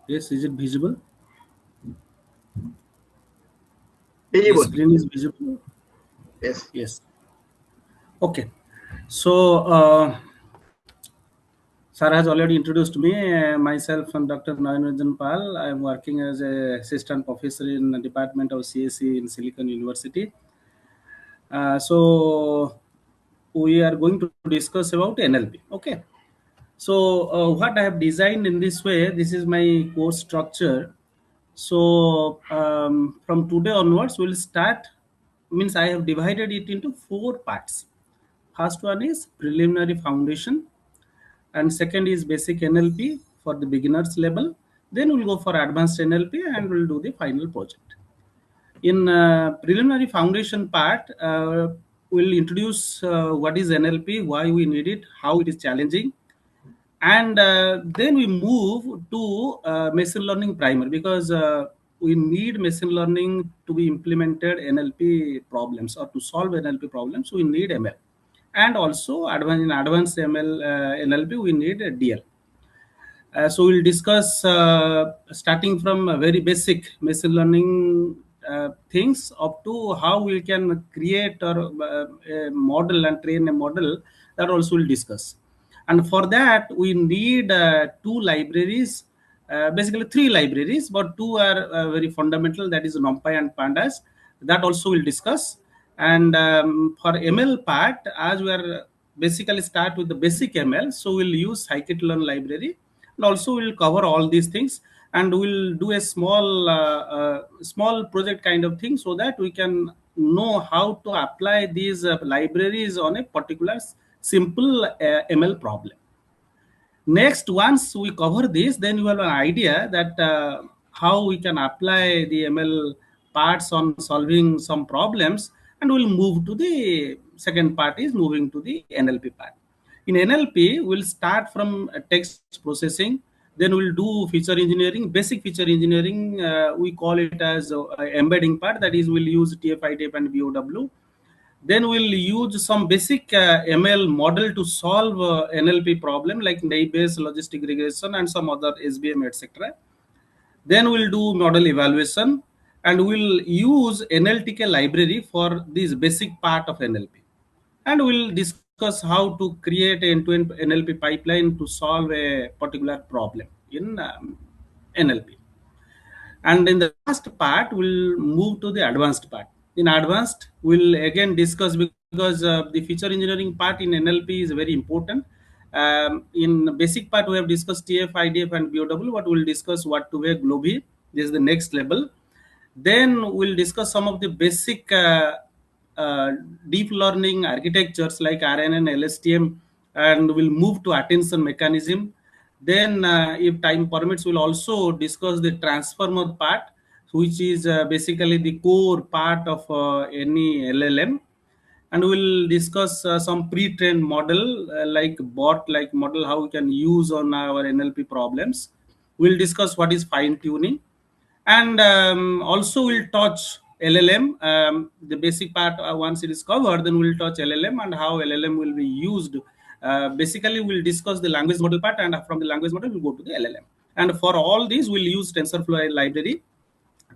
Yes, is it visible? The Visible. screen is visible. Yes. Yes. Okay. So, Sir has already introduced me. Myself, I'm Dr. Nayanarajan Pal. I'm working as a assistant professor in the Department of CSE in Silicon University. So, we are going to discuss about NLP. Okay. So, what I have designed in this way, this is my course structure. So, from today onwards, we'll start. Means I have divided it into four parts. First one is preliminary foundation, and second is basic NLP for the beginners level. Then we'll go for advanced NLP and we'll do the final project. In preliminary foundation part, we'll introduce what is NLP, why we need it, how it is challenging, and then we move to machine learning primer, because we need machine learning to be implemented NLP problems, or to solve NLP problems we need ML, and also in advanced ML NLP we need a DL. So we'll discuss starting from very basic machine learning things up to how we can create or a model and train a model. That also we'll discuss. And for that we need two libraries, basically three libraries, but two are very fundamental. That is NumPy and Pandas. That also we'll discuss. And for ML part, as we are basically start with the basic ML, so we'll use scikit-learn library, and also we'll cover all these things, and we'll do a small project kind of thing, so that we can know how to apply these libraries on a particular simple ML problem. Next, once we cover this, then you have an idea that how we can apply the ML parts on solving some problems, and we'll move to the second part, is moving to the NLP part. In NLP, we'll start from text processing, then we'll do feature engineering, basic feature engineering. We call it as embedding part, that is, we'll use TF-IDF and BOW. Then we'll use some basic ML model to solve NLP problem like naive-Bayes logistic regression and some other SBM, etc. Then we'll do model evaluation, and we'll use NLTK library for this basic part of NLP. And we'll discuss how to create an end-to-end NLP pipeline to solve a particular problem in NLP. And in the last part we'll move to the advanced part. In advanced we'll again discuss, because the feature engineering part in NLP is very important. In basic part we have discussed TF, IDF and BOW, but we'll discuss what to wear Globi. This is the next level. Then we'll discuss some of the basic uh, deep learning architectures like RNN, LSTM, and we'll move to attention mechanism. Then, if time permits, we'll also discuss the transformer part, which is basically the core part of any LLM. And we'll discuss some pre-trained model like bot like model, how we can use on our NLP problems. We'll discuss what is fine tuning, and also we'll touch LLM. The basic part, once it is covered, then we'll touch LLM and how LLM will be used. Basically we'll discuss the language model part, and from the language model we'll go to the LLM. And for all these we'll use TensorFlow library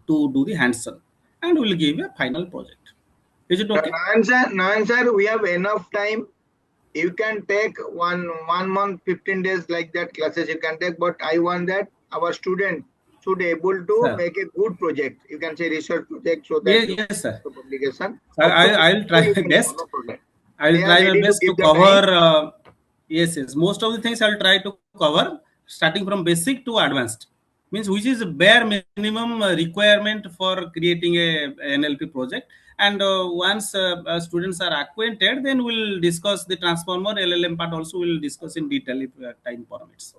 to do the hands-on, and we'll give a final project. Is it okay? Nayan sir, we have enough time. You can take one month, 15 days like that classes you can take, but I want that our student should able to Sir. make a good project. You can say research project so that Yes, you yes, sir. do publication. Sir, Up to I'll try you my can best. follow project. I'll They are try my ready to best to give the cover. time. Yes, yes. Most of the things I'll try to cover, starting from basic to advanced. Means which is a bare minimum requirement for creating a NLP project. And once students are acquainted, then we'll discuss the transformer LLM part. Also, we'll discuss in detail if time permits.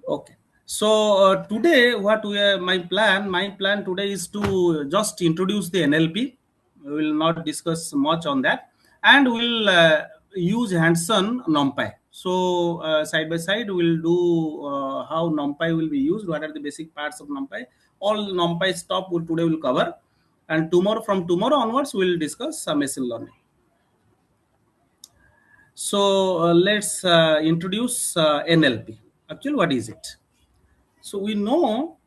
Okay. So today, what we are, my plan today is to just introduce the NLP. We will not discuss much on that, and we'll use hands-on NumPy. So side by side, we'll do how NumPy will be used. What are the basic parts of NumPy? All NumPy stuff will today will cover, and tomorrow, from tomorrow onwards, we'll discuss machine learning. So let's introduce NLP. Actually, what is it? So we know.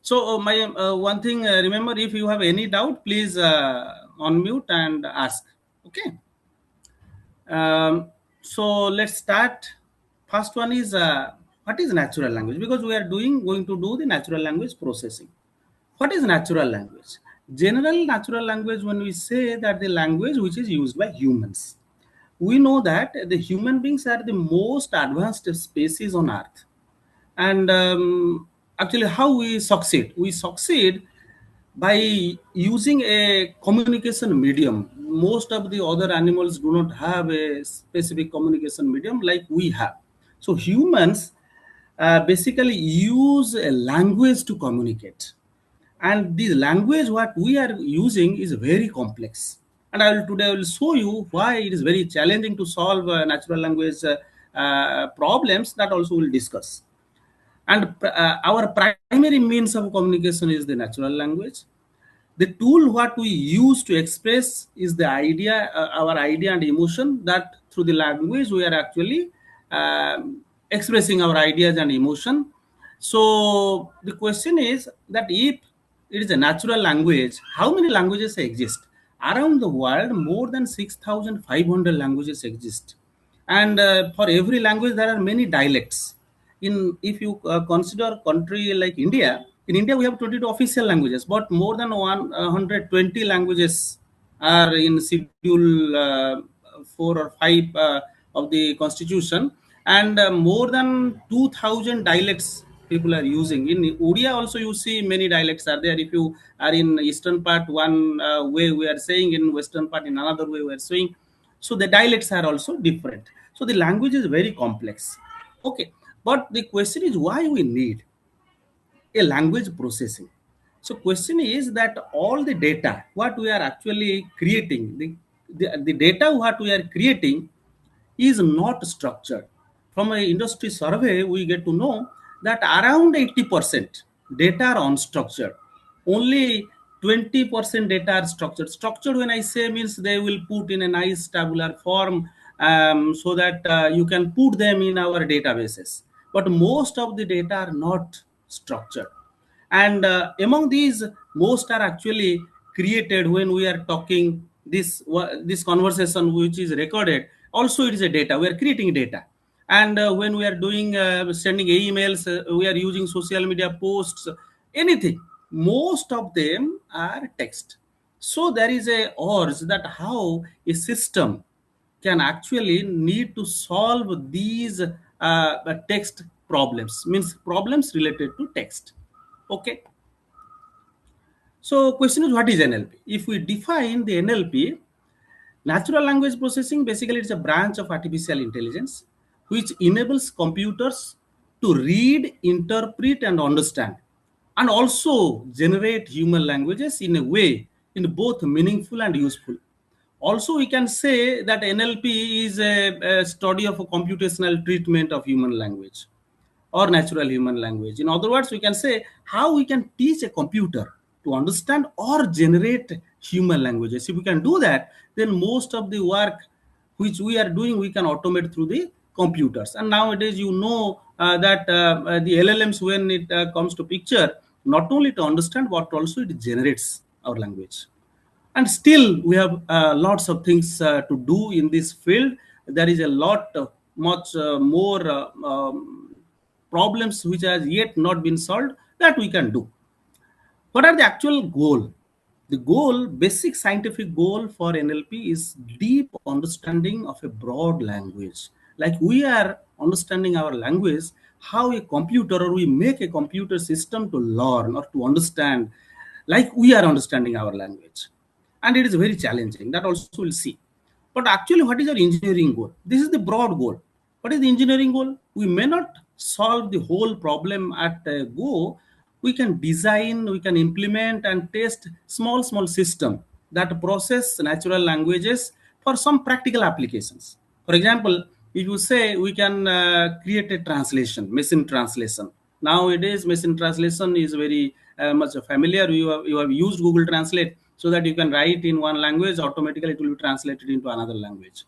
So my one thing, remember, if you have any doubt, please unmute and ask. Okay. So let's start. First one is what is natural language? Because we are going to do the natural language processing. What is natural language? General natural language, when we say that the language which is used by humans, we know that the human beings are the most advanced species on earth. And actually, how we succeed by using a communication medium. Most of the other animals do not have a specific communication medium like we have. So humans basically use a language to communicate, and the language what we are using is very complex. And I will show you why it is very challenging to solve natural language problems, that also we'll discuss. And our primary means of communication is the natural language. The tool what we use to express is the idea, our idea and emotion, that through the language we are actually expressing our ideas and emotion. So the question is that if it is a natural language, how many languages exist around the world? More than 6,500 languages exist, and for every language there are many dialects. In If you consider country like India, in India we have 22 official languages, but more than 120 languages are in schedule 4 or 5 of the constitution, and more than 2000 dialects people are using. In Odia also you see many dialects are there. If you are in eastern part, one way we are saying, in western part in another way we are saying. So the dialects are also different. So the language is very complex. Okay, but the question is why we need a language processing. So question is that all the data what we are actually creating, the data what we are creating is not structured. From an industry survey, we get to know that around 80% data are unstructured. Only 20% data are structured. Structured, when I say, means they will put in a nice tabular form, so that you can put them in our databases. But most of the data are not structured, and among these, most are actually created when we are talking this conversation which is recorded. Also it is a data, we are creating data. And when we are doing sending emails, we are using social media posts, anything, most of them are text. So there is a urge that how a system can actually need to solve these text problems, means problems related to text. Okay. So question is, what is NLP? If we define the NLP, natural language processing, basically it's a branch of artificial intelligence which enables computers to read, interpret and understand, and also generate human languages in a way in both meaningful and useful. Also we can say that NLP is a study of a computational treatment of human language or natural human language. In other words, we can say how we can teach a computer to understand or generate human languages. If we can do that, then most of the work which we are doing, we can automate through the computers. And nowadays, you know that the LLMs, when it comes to picture, not only to understand, but also it generates our language. And still we have lots of things to do in this field. There is a lot much more problems which has yet not been solved that we can do. What are the actual goal? The goal, basic scientific goal for NLP is deep understanding of a broad language. Like we are understanding our language, how a computer, or we make a computer system to learn or to understand like we are understanding our language. And it is very challenging. That also we'll see. But actually, what is our engineering goal? This is the broad goal. What is the engineering goal? We may not solve the whole problem at a go. We can design, we can implement and test small system that process natural languages for some practical applications. For example, if you say we can create a translation, machine translation. Nowadays, machine translation is very much familiar. You have used Google Translate, so that you can write in one language, automatically it will be translated into another language.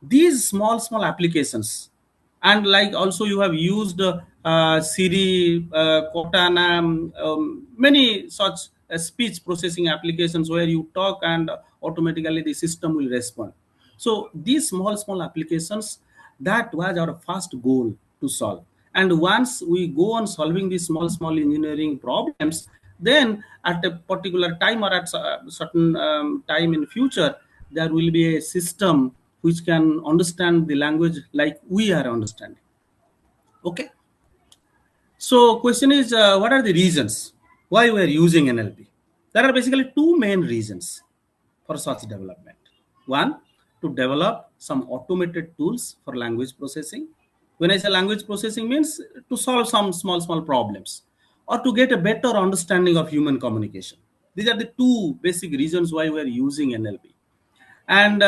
These small applications, and like also you have used Siri, Cortana, many such speech processing applications where you talk and automatically the system will respond. So these small applications, that was our first goal to solve. And once we go on solving these small engineering problems, then at a particular time or at a certain time in future, there will be a system which can understand the language like we are understanding. Okay. So question is, what are the reasons why we are using NLP? There are basically two main reasons for such development. One, to develop some automated tools for language processing. When I say language processing means to solve some small problems or to get a better understanding of human communication. These are the two basic reasons why we are using NLP. And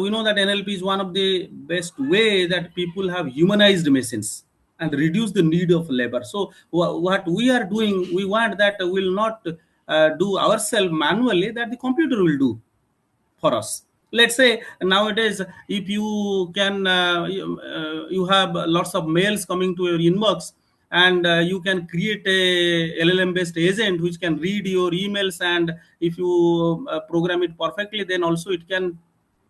we know that NLP is one of the best way that people have humanized machines and reduce the need of labor. So what we are doing, we want that will not do ourselves manually, that the computer will do for us. Let's say nowadays, if you can, you have lots of mails coming to your inbox, and you can create a LLM based agent which can read your emails, and if you program it perfectly, then also it can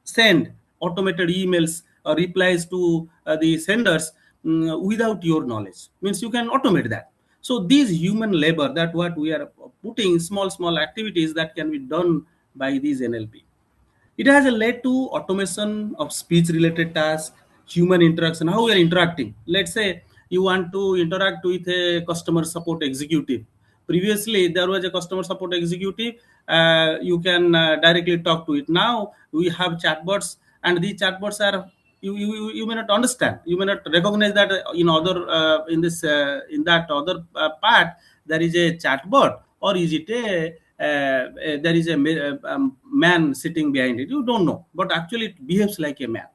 send automated emails or replies to the senders, without your knowledge. Means you can automate that. So these human labor, that what we are putting, small activities that can be done by these NLP. It has led to automation of speech related tasks, human interaction, how we are interacting. Let's say you want to interact with a customer support executive. Previously, there was a customer support executive, you can directly talk to it. Now we have chatbots, and these chatbots are, you may not understand, you may not recognize that in other in that other part there is a chatbot, or is it a there is a man sitting behind it. You don't know, but actually it behaves like a man.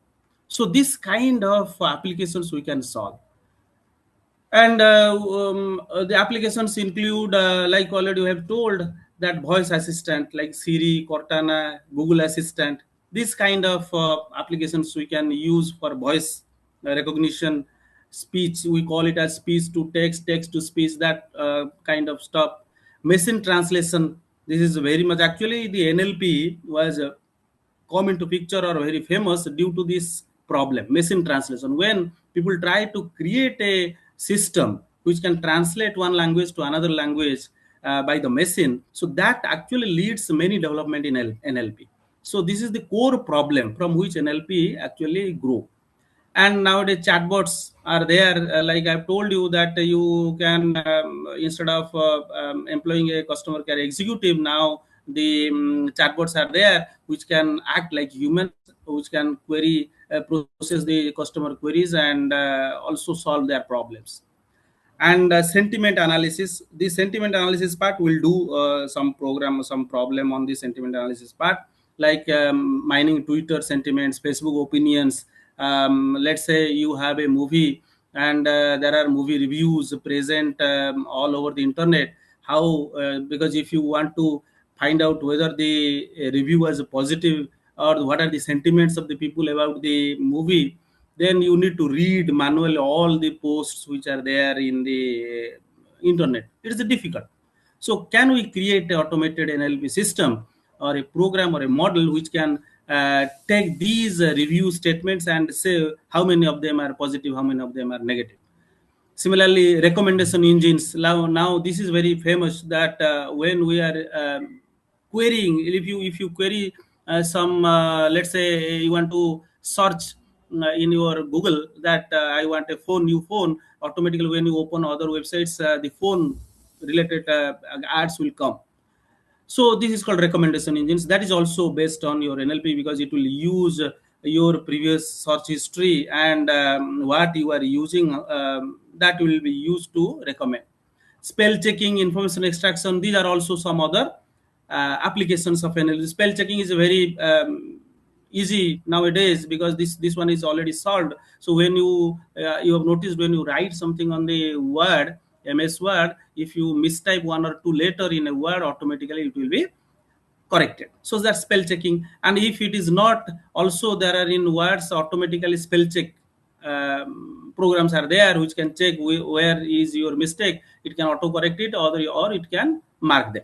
So this kind of applications we can solve. And the applications include, like already we have told, that voice assistant like Siri, Cortana, Google Assistant. This kind of applications we can use for voice recognition, speech. We call it as speech to text, text to speech. That kind of stuff. Machine translation. This is very much, actually the NLP was come into picture or very famous due to this problem, machine translation. When people try to create a system which can translate one language to another language by the machine, so that actually leads many development in NLP. So this is the core problem from which NLP actually grow. And nowadays chatbots are there, like I've told you that you can, instead of employing a customer care executive, now the chatbots are there which can act like humans, which can query, process the customer queries, and also solve their problems. And sentiment analysis, the sentiment analysis part will do some problem on the sentiment analysis part, like mining Twitter sentiments, Facebook opinions. Let's say you have a movie, and there are movie reviews present all over the internet. How because if you want to find out whether the review was positive, or what are the sentiments of the people about the movie, then you need to read manually all the posts which are there in the internet. It is difficult. So can we create an automated NLP system, or a program, or a model which can take these review statements and say how many of them are positive, how many of them are negative? Similarly, recommendation engines. Now this is very famous, that when we are querying, if you query some, let's say you want to search in your Google that I want a new phone. Automatically, when you open other websites, the phone related ads will come. So this is called recommendation engines. That is also based on your NLP, because it will use your previous search history, and what you are using, that will be used to recommend. Spell checking, information extraction. These are also some other applications of NLP. Spell checking is a very easy nowadays, because this one is already solved. So when you have noticed, when you write something on the Word, MS Word, if you mistype one or two letter in a word, automatically it will be corrected. So that's spell checking. And if it is not, also there are in words automatically spell check programs are there which can check where is your mistake. It can auto correct it, or it can mark them.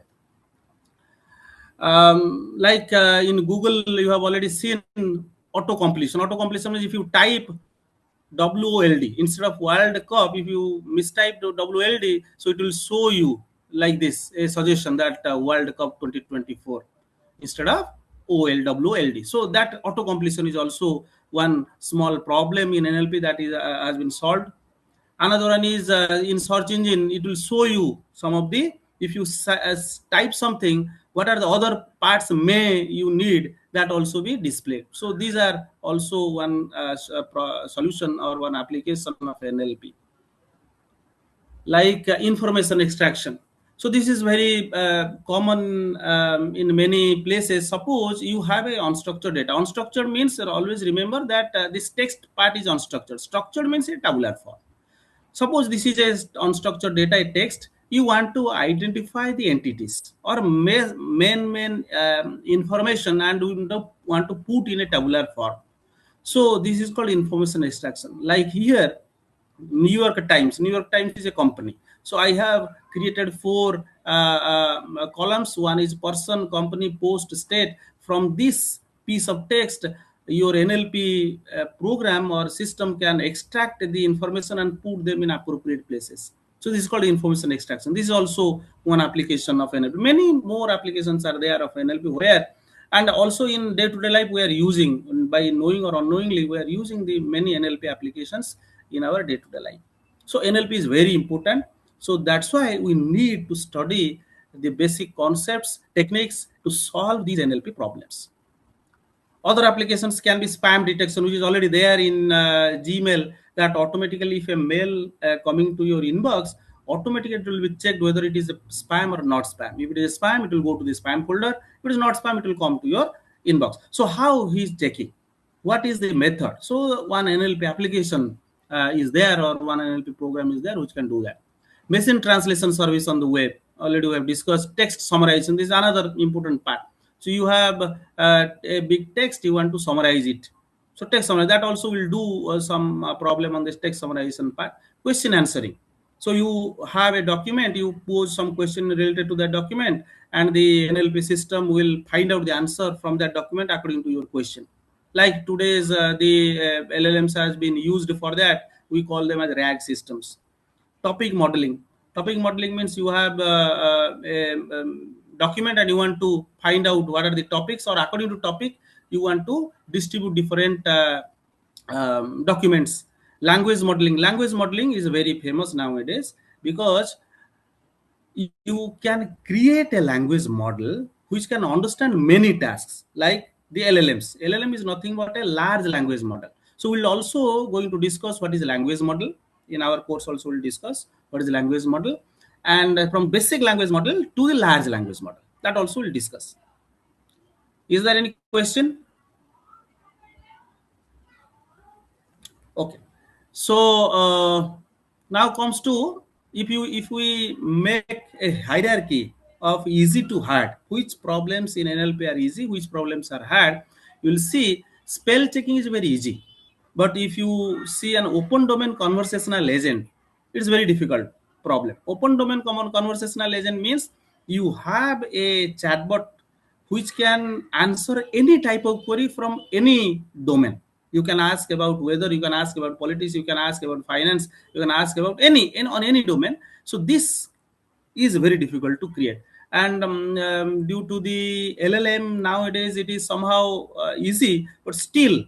Like in Google, you have already seen auto completion. Auto completion means if you type WOLD instead of World Cup, if you mistype the WLD, so it will show you like this a suggestion that World Cup 2024 instead of OLWLD. So that auto completion is also one small problem in NLP that is has been solved. Another one is in search engine, it will show you some of the, if you type something, what are the other parts may you need, that also be displayed. So these are also one solution or one application of NLP. Like information extraction. So this is very common in many places. Suppose you have a unstructured data. Unstructured means always remember that this text part is unstructured. Structured means a tabular form. Suppose this is a unstructured data, a text. You want to identify the entities or main information, and you want to put in a tabular form. So this is called information extraction. Like here, New York Times. New York Times is a company. So I have created four columns. One is person, company, post, state. From this piece of text, your NLP program or system can extract the information and put them in appropriate places. So this is called information extraction. This is also one application of NLP. Many more applications are there of NLP where, and also in day-to-day life we are using, by knowing or unknowingly, we are using the many NLP applications in our day-to-day life. So NLP is very important. So that's why we need to study the basic concepts, techniques to solve these NLP problems. Other applications can be spam detection, which is already there in Gmail, that automatically if a mail coming to your inbox, automatically it will be checked whether it is a spam or not spam. If it is spam, it will go to the spam folder. If it is not spam, it will come to your inbox. So how he is checking? What is the method? So one NLP application is there, or one NLP program is there which can do that. Machine translation service on the web. Already we have discussed. Text summarization. This is another important part. So you have a big text, you want to summarize it. So text summary, that also will do some problem on this text summarization part. Question answering. So you have a document, you pose some question related to that document, and the NLP system will find out the answer from that document according to your question. Like today's the LLMs has been used for that. We call them as RAG systems. Topic modeling. Topic modeling means you have a document and you want to find out what are the topics, or according to topic you want to distribute different documents. Language modeling. Language modeling is very famous nowadays because you can create a language model which can understand many tasks, like the LLMs. LLM is nothing but a large language model. So we'll also going to discuss what is a language model. In our course also we'll discuss what is the language model, and from basic language model to the large language model, that also we'll discuss. Is there any question? Okay. So now comes to, if we make a hierarchy of easy to hard, which problems in NLP are easy, which problems are hard, you will see spell checking is very easy. But if you see an open domain conversational agent, it's very difficult problem. Open domain common conversational agent means you have a chatbot which can answer any type of query from any domain. You can ask about weather, you can ask about politics, you can ask about finance, you can ask about on any domain. So this is very difficult to create, and due to the LLM nowadays it is somehow easy, but still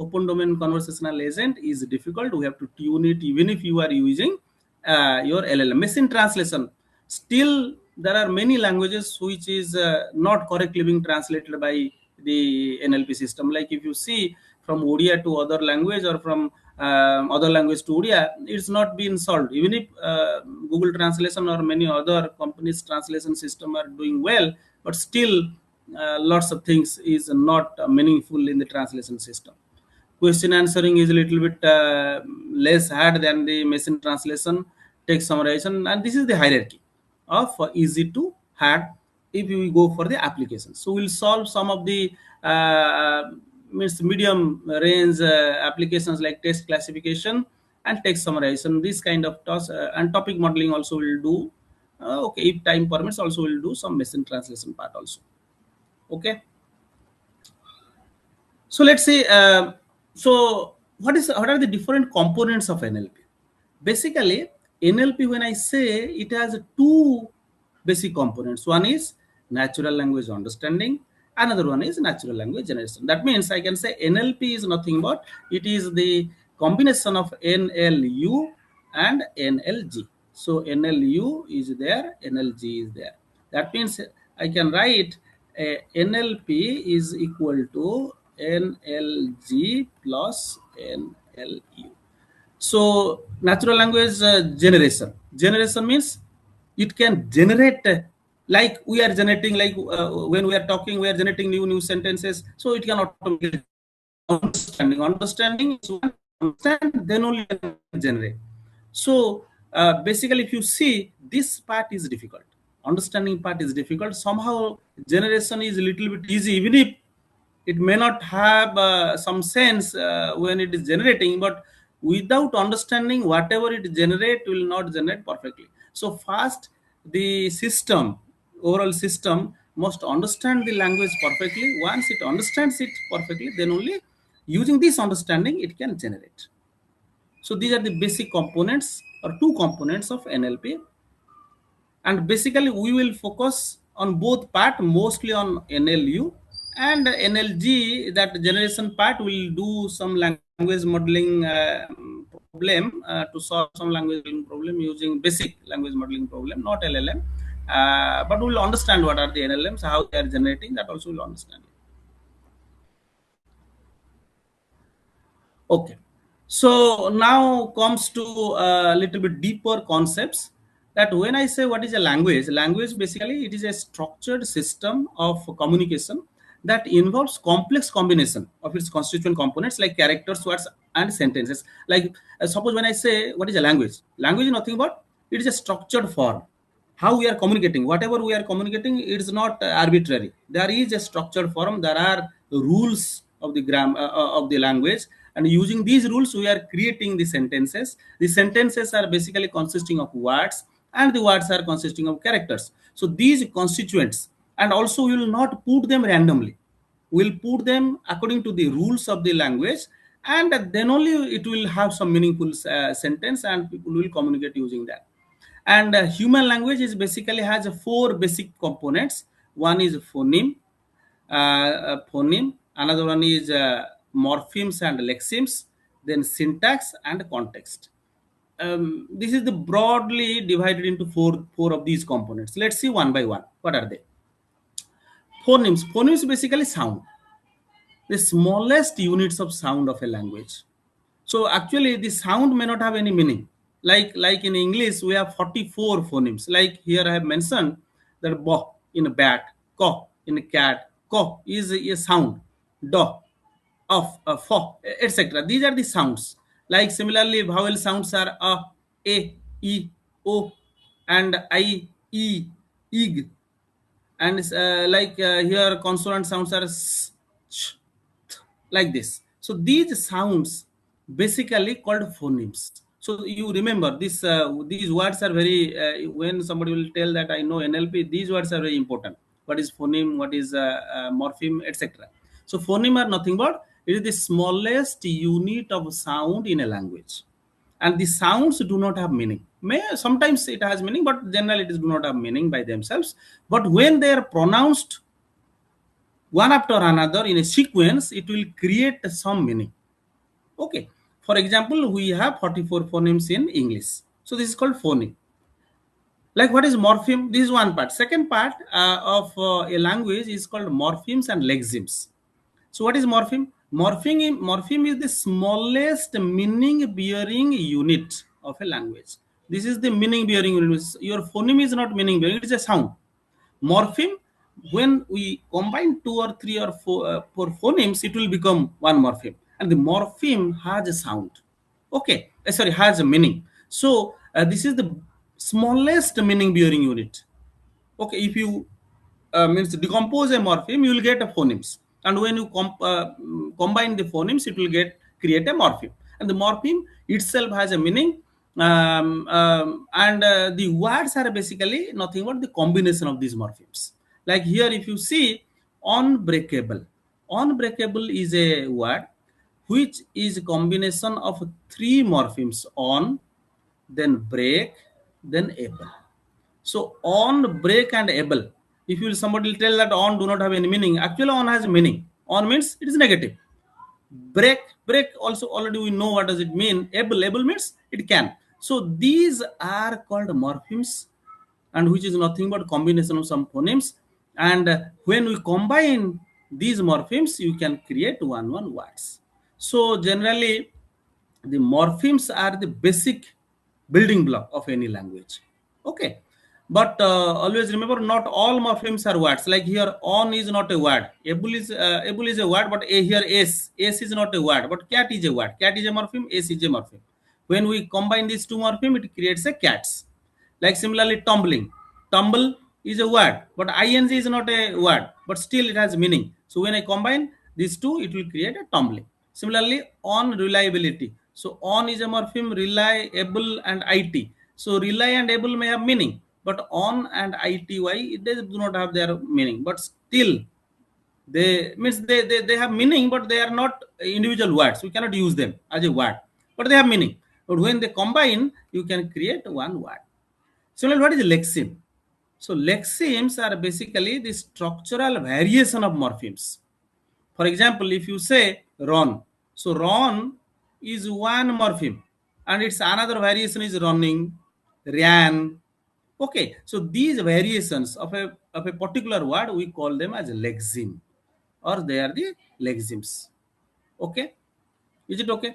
open domain conversational agent is difficult. We have to tune it even if you are using your LLM. Machine translation, still there are many languages which is not correctly being translated by the NLP system. Like if you see from Odia to other language, or from other language to Odia, it's not been solved. Even if Google Translation or many other companies translation system are doing well, but still lots of things is not meaningful in the translation system. Question answering is a little bit less hard than the machine translation, text summarization, and this is the hierarchy of easy to hard if we go for the application. So we'll solve some of the means medium range applications like text classification and text summarization, this kind of task, and topic modeling also will do. Okay, if time permits, also will do some machine translation part also. Okay. So let's say, so what are the different components of NLP? Basically, NLP, when I say, it has two basic components. One is natural language understanding, another one is natural language generation. That means I can say NLP is nothing but it is the combination of NLU and NLG. So NLU is there, NLG is there. That means I can write NLP is equal to NLG plus NLU. So natural language generation means it can generate, like we are generating, like when we are talking, we are generating new sentences, so it can automatically. Understanding is one, understand, then only generate. So basically, if you see, this part is difficult, understanding part is difficult. Somehow generation is a little bit easy, even if it may not have some sense when it is generating, but without understanding, whatever it generate will not generate perfectly. So first, the system, overall system must understand the language perfectly. Once it understands it perfectly, then only using this understanding it can generate. So these are the basic components or two components of NLP, and basically we will focus on both part, mostly on NLU and NLG. That generation part will do some language modeling problem to solve some language modeling problem using basic language modeling problem, not LLM. But we'll understand what are the NLMs, how they are generating, that also we'll understand. Okay. So now comes to a little bit deeper concepts, that when I say what is a language basically it is a structured system of communication that involves complex combination of its constituent components like characters, words, and sentences. Like suppose when I say what is a language is nothing but it is a structured form. How we are communicating, whatever we are communicating, it is not arbitrary. There is a structured form, there are rules of the of the language, and using these rules we are creating the sentences are basically consisting of words, and the words are consisting of characters. So these constituents, and also we will not put them randomly, we'll put them according to the rules of the language, and then only it will have some meaningful sentence, and people will communicate using that. And human language is basically has four basic components. One is phoneme, another one is morphemes and lexemes, then syntax and context. This is the broadly divided into four of these components. Let's see one by one. What are they? Phonemes basically sound, the smallest units of sound of a language. So actually, the sound may not have any meaning. Like in English, we have 44 phonemes. Like here, I have mentioned that bo in a bat, ko in a cat, ko is a sound, do, of, fo, etc. These are the sounds. Like similarly, vowel sounds are a, e, o, and I, e, ig, and here consonant sounds are s, sh, like this. So these sounds basically called phonemes. So you remember this, these words are very when somebody will tell that I know NLP, these words are very important. What is phoneme, what is morpheme, etc. So phoneme are nothing but it is the smallest unit of sound in a language, and the sounds do not have meaning. May sometimes it has meaning, but generally it do not have meaning by themselves. But when they are pronounced one after another in a sequence, it will create some meaning. Okay. For example, we have 44 phonemes in English. So this is called phoneme. Like what is morpheme? This is one part. Second part of a language is called morphemes and lexemes. So what is morpheme? Morpheme is the smallest meaning bearing unit of a language. This is the meaning bearing unit. Your phoneme is not meaning bearing, it is a sound. Morpheme, when we combine two or three or four phonemes, it will become one morpheme, and the morpheme has a sound. Okay, sorry, has a meaning. So this is the smallest meaning bearing unit. Okay, if you means decompose a morpheme, you will get a phonemes, and when you combine the phonemes, it will create a morpheme. and the morpheme itself has a meaning. And the words are basically nothing but the combination of these morphemes. Like here, if you see, unbreakable. Unbreakable is a word which is a combination of three morphemes: on, then break, then able. So on, break, and able. If you somebody will tell that on do not have any meaning, actually on has meaning. On means it is negative. Break also already we know what does it mean. Able means it can. So these are called morphemes, and which is nothing but combination of some phonemes. And when we combine these morphemes, you can create one words. So generally, the morphemes are the basic building block of any language. Okay, but always remember, not all morphemes are words. Like here, on is not a word. Able is a word, but here s is not a word, but cat is a word. Cat is a morpheme, s is a morpheme. When we combine these two morphemes, it creates a cats. Like similarly, tumbling. Tumble is a word, but ing is not a word, but still it has meaning. So when I combine these two, it will create a tumbling. Similarly, on reliability. So on is a morpheme, reliable and it. So rely and able may have meaning, but on and ity they do not have their meaning. But still, they have meaning, but they are not individual words. We cannot use them as a word, but they have meaning. But when they combine, you can create one word. Similarly, what is lexeme? So lexemes are basically the structural variation of morphemes. For example, if you say run, so run is one morpheme, and its another variation is running, ran. Okay, so these variations of a particular word, we call them as lexeme, or they are the lexemes. Okay, is it okay?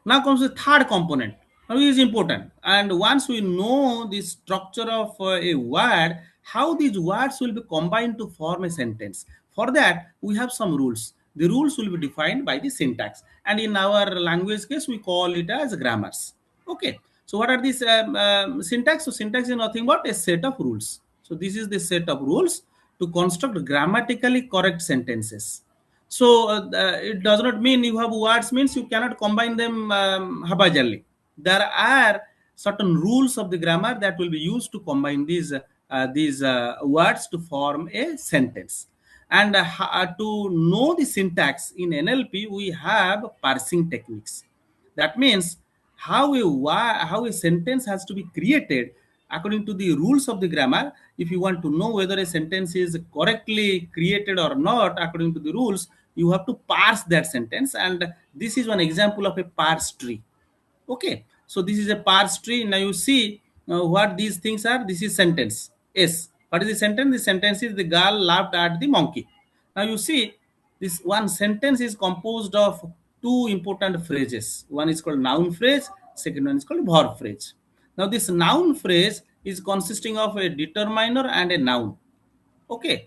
Now comes the third component. Now it is important. And once we know the structure of a word, how these words will be combined to form a sentence. For that, we have some rules. The rules will be defined by the syntax. And in our language case, we call it as grammars. Okay. So what are these syntax? So syntax is nothing but a set of rules. So this is the set of rules to construct grammatically correct sentences. So it does not mean you have words means you cannot combine them haphazardly. There are certain rules of the grammar that will be used to combine these words to form a sentence. And to know the syntax in NLP, we have parsing techniques. That means how a sentence has to be created according to the rules of the grammar. If you want to know whether a sentence is correctly created or not according to the rules, you have to parse that sentence. And this is one example of a parse tree. Okay, so this is a parse tree. Now you see what these things are. This is sentence. Yes, what is the sentence? The sentence is the girl laughed at the monkey. Now you see, this one sentence is composed of two important phrases. One is called noun phrase, second one is called verb phrase. Now this noun phrase is consisting of a determiner and a noun. Okay,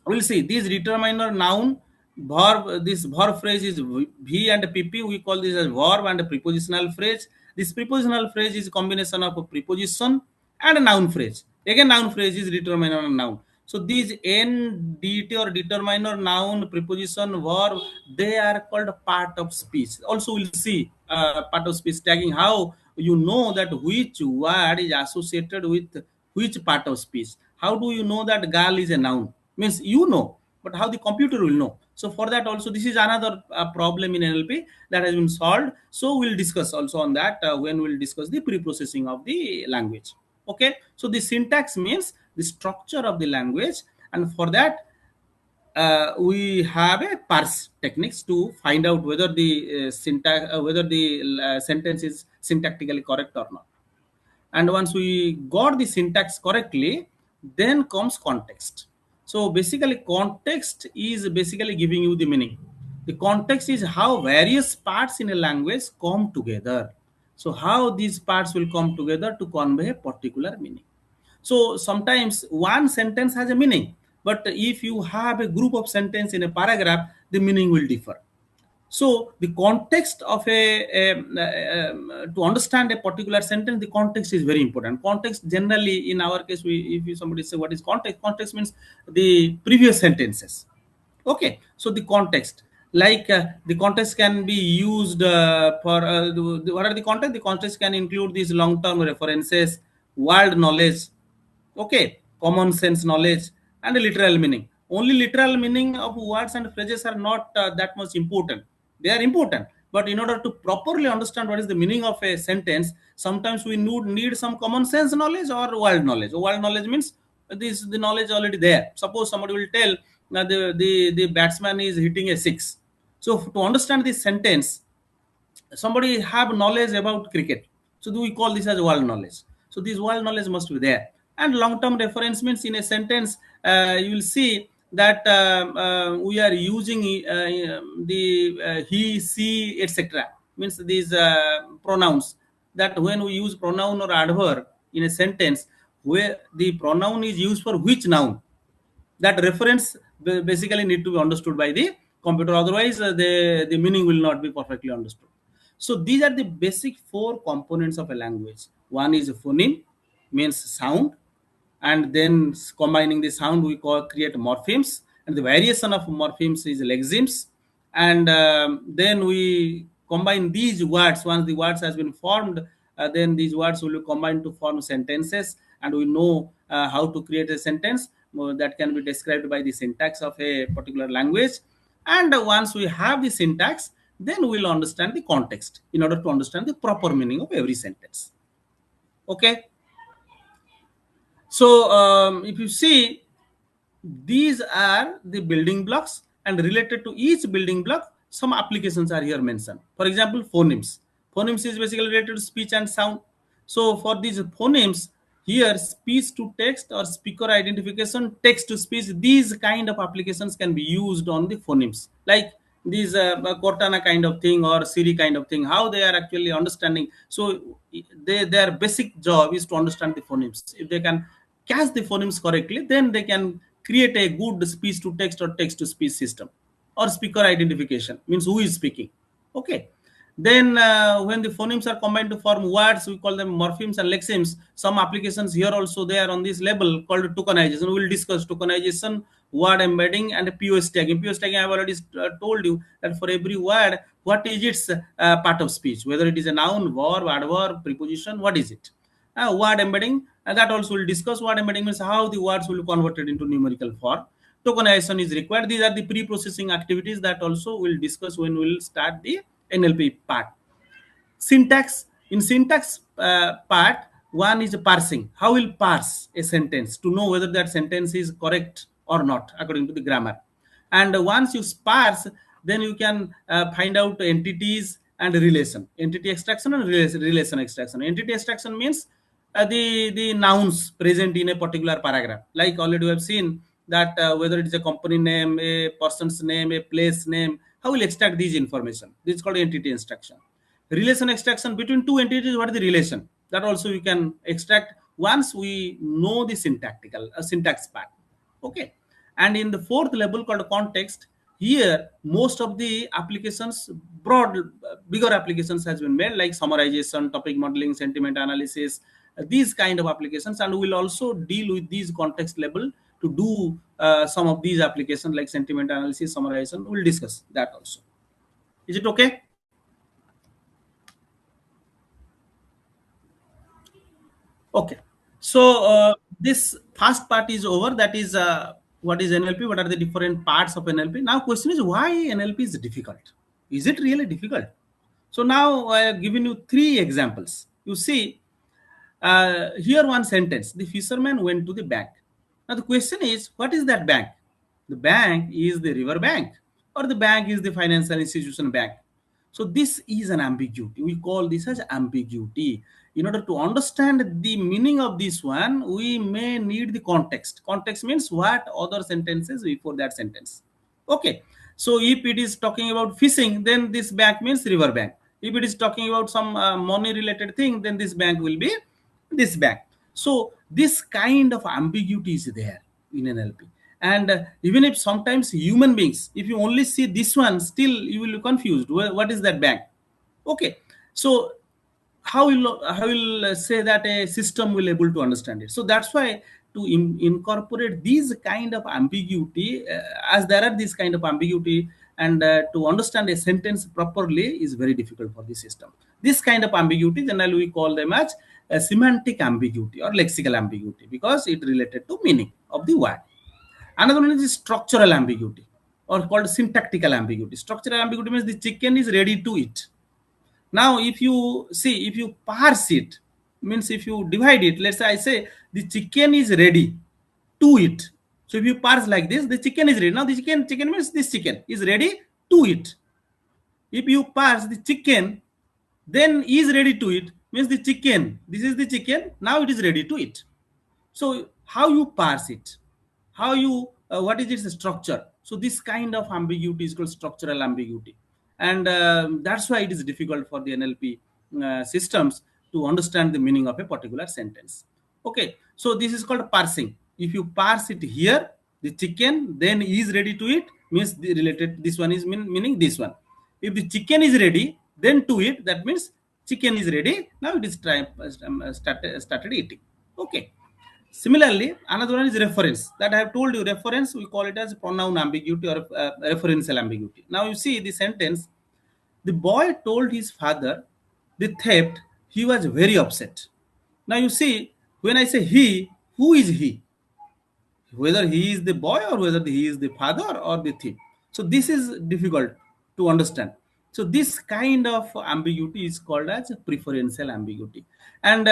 we'll see these determiner, noun, verb. This verb phrase is v and pp. We call this as verb and prepositional phrase. This prepositional phrase is a combination of a preposition and a noun phrase. Again, noun phrase is determiner and noun. So these n, det or determiner, noun, preposition, verb, they are called part of speech. Also, we'll see part of speech tagging, how you know that which word is associated with which part of speech. How do you know that girl is a noun? Means you know, but how the computer will know? So for that also, this is another problem in NLP that has been solved. So we'll discuss also on that when we'll discuss the pre-processing of the language. Okay, so the syntax means the structure of the language, and for that we have a parse techniques to find out whether the whether the sentence is syntactically correct or not. And once we got the syntax correctly, then comes context. So basically, context is basically giving you the meaning. The context is how various parts in a language come together. So how these parts will come together to convey a particular meaning. So sometimes one sentence has a meaning, but if you have a group of sentence in a paragraph, the meaning will differ. So the context of to understand a particular sentence, the context is very important. Context generally, in our case, if somebody say what is context, context means the previous sentences. Okay, so the context. Like the context can be used for what are the context? The context can include these long-term references, world knowledge, okay, common sense knowledge, and literal meaning. Only literal meaning of words and phrases are not that much important. They are important, but in order to properly understand what is the meaning of a sentence, sometimes we need some common sense knowledge or world knowledge. World knowledge means this the knowledge already there. Suppose somebody will tell the batsman is hitting a six. So to understand this sentence, somebody have knowledge about cricket, so do we call this as world knowledge? So this world knowledge must be there. And long term reference means in a sentence, you will see that we are using the he, she, etc. Means these pronouns, that when we use pronoun or adverb in a sentence, where the pronoun is used for which noun, that reference basically need to be understood by the computer, otherwise the meaning will not be perfectly understood. So these are the basic four components of a language. One is phoneme, means sound, and then combining the sound we call create morphemes, and the variation of morphemes is lexemes. And then we combine these words. Once the words has been formed, then these words will be combined to form sentences, and we know how to create a sentence that can be described by the syntax of a particular language. And once we have the syntax, then we'll understand the context in order to understand the proper meaning of every sentence. Okay. So if you see, these are the building blocks, and related to each building block, some applications are here mentioned. For example, phonemes. Phonemes is basically related to speech and sound. So for these phonemes, here speech to text or speaker identification, text to speech, these kind of applications can be used on the phonemes. Like these Cortana kind of thing or Siri kind of thing, how they are actually understanding. So their basic job is to understand the phonemes. If they can catch the phonemes correctly, then they can create a good speech to text or text to speech system. Or speaker identification means who is speaking. Okay. Then when the phonemes are combined to form words, we call them morphemes and lexemes. Some applications here also they are on this level called tokenization. We will discuss tokenization, word embedding, and POS tagging. POS tagging I have already told you that for every word, what is its part of speech, whether it is a noun, verb, adverb, preposition, what is it? Word embedding, that also we'll discuss. Word embedding means how the words will be converted into numerical form. Tokenization is required. These are the pre-processing activities that also we'll discuss when we'll start the NLP part. Syntax, in syntax part, one is parsing. How will parse a sentence to know whether that sentence is correct or not according to the grammar. And once you parse, then you can find out entities and relation, entity extraction and relation extraction. Entity extraction means the nouns present in a particular paragraph. Like already we have seen that whether it is a company name, a person's name, a place name, how will extract these information. This is called entity extraction. Relation extraction between two entities, what is the relation? That also we can extract once we know the syntactical syntax part. Okay. And in the fourth level called context, here most of the applications, broad bigger applications has been made, like summarization, topic modeling, sentiment analysis, these kind of applications. And we'll also deal with these context level to do some of these applications like sentiment analysis, summarization. We'll discuss that also. Is it okay? Okay. So this first part is over. That is what is NLP, what are the different parts of NLP. Now question is, why NLP is difficult? Is it really difficult? So now I have given you three examples. You see, here one sentence: the fisherman went to the bank. Now the question is, what is that bank? The bank is the river bank, or the bank is the financial institution bank. So this is an ambiguity. We call this as ambiguity. In order to understand the meaning of this one, we may need the context. Context means what other sentences before that sentence. Okay. So if it is talking about fishing, then this bank means river bank. If it is talking about some money related thing, then this bank will be this bank. So this kind of ambiguity is there in NLP. And even if sometimes human beings, if you only see this one, still you will be confused. What is that bank? Okay. So how will say that a system will able to understand it? So that's why to incorporate these kind of ambiguity, as there are this kind of ambiguity, and to understand a sentence properly is very difficult for the system. This kind of ambiguity, generally we call them as a semantic ambiguity or lexical ambiguity, because it related to meaning of the word. Another one is structural ambiguity, or called syntactical ambiguity. Structural ambiguity means the chicken is ready to eat. Now, if you see, if you parse it, means if you divide it, let's say I say the chicken is ready to eat. So if you parse like this, the chicken is ready. Now the chicken means this chicken is ready to eat. If you parse the chicken, then is ready to eat means the chicken. This is the chicken. Now it is ready to eat. So how you parse it, how you what is its structure? So this kind of ambiguity is called structural ambiguity, and that's why it is difficult for the NLP systems to understand the meaning of a particular sentence. Okay, so this is called parsing. If you parse it here, the chicken then is ready to eat means the related, this one is meaning this one. If the chicken is ready then to eat, that means chicken is ready, now it is started eating. Okay. Similarly, another one is reference. That I have told you, reference, we call it as pronoun ambiguity or referential ambiguity. Now you see the sentence, the boy told his father the theft, he was very upset. Now you see, when I say he, who is he? Whether he is the boy or whether he is the father or the thief. So this is difficult to understand. So this kind of ambiguity is called as preferential ambiguity, and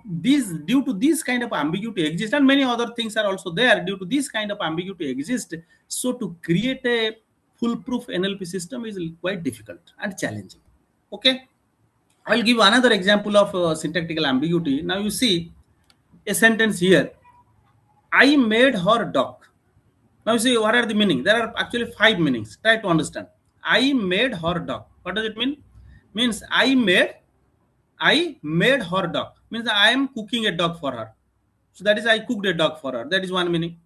these, due to this kind of ambiguity exist, and many other things are also there, due to this kind of ambiguity exist, so to create a foolproof NLP system is quite difficult and challenging. Okay, I'll give another example of syntactical ambiguity. Now you see a sentence here, I made her duck. Now you see, what are the meaning? There are actually 5 meanings. Try to understand. I made her duck. What does it mean? Means I made her duck. Means I am cooking a duck for her. So that is, I cooked a duck for her. That is one meaning.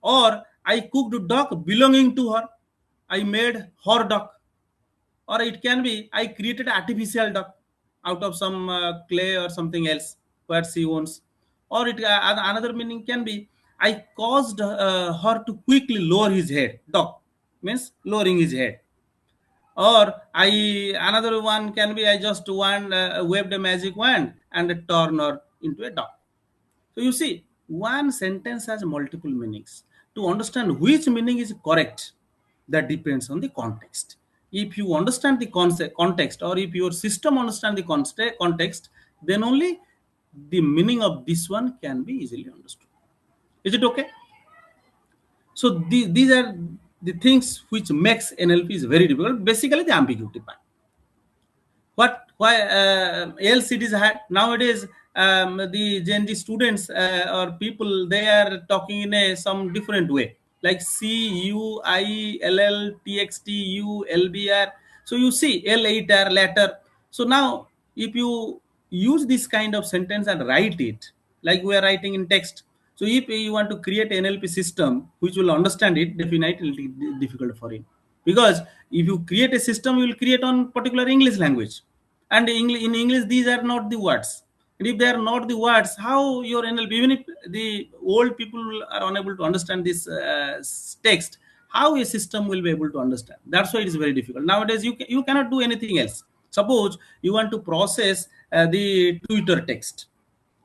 Or I cooked a duck belonging to her. I made her duck. Or it can be, I created artificial duck out of some clay or something else where she owns. Or it another meaning can be, I caused her to quickly lower his head. Duck means lowering his head. Or I, another one can be, I just waved a magic wand and turned her into a duck. So you see, one sentence has multiple meanings. To understand which meaning is correct, that depends on the context. If you understand the context, or if your system understand the context, then only the meaning of this one can be easily understood. Is it okay? So these are the things which makes NLP is very difficult. Basically, the ambiguity part. What, why else it is had nowadays? The Gen Z students or people, they are talking in a some different way, like CUILLTXTULBR. So you see later, later. So now if you use this kind of sentence and write it like we are writing in text, so if you want to create an NLP system which will understand it, definitely it will be difficult for it, because if you create a system, you will create on particular English language, and in English these are not the words. And if they are not the words, how your NLP, even if the old people are unable to understand this text, how a system will be able to understand? That's why it is very difficult nowadays. You cannot do anything else. Suppose you want to process the Twitter text,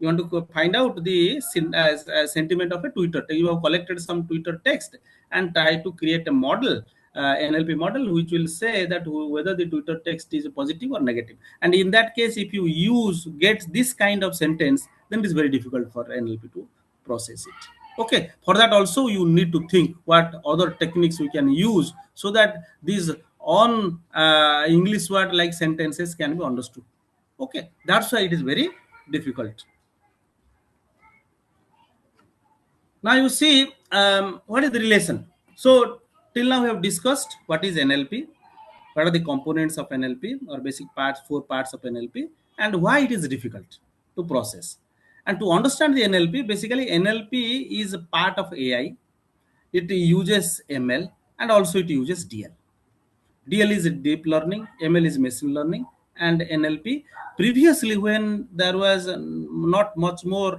you want to find out the sentiment of a Twitter text. You have collected some Twitter text and try to create a model, NLP model, which will say that whether the Twitter text is positive or negative. And in that case, if you get this kind of sentence, then it is very difficult for NLP to process it. Okay, for that also you need to think what other techniques we can use, so that these on English word like sentences can be understood. Okay, that's why it is very difficult. Now you see, what is the relation? So till now we have discussed what is NLP, what are the components of NLP or basic parts, 4 parts of NLP, and why it is difficult to process. And to understand the NLP, basically NLP is a part of AI. It uses ML and also it uses DL. DL is deep learning, ML is machine learning, and NLP. Previously, when there was not much more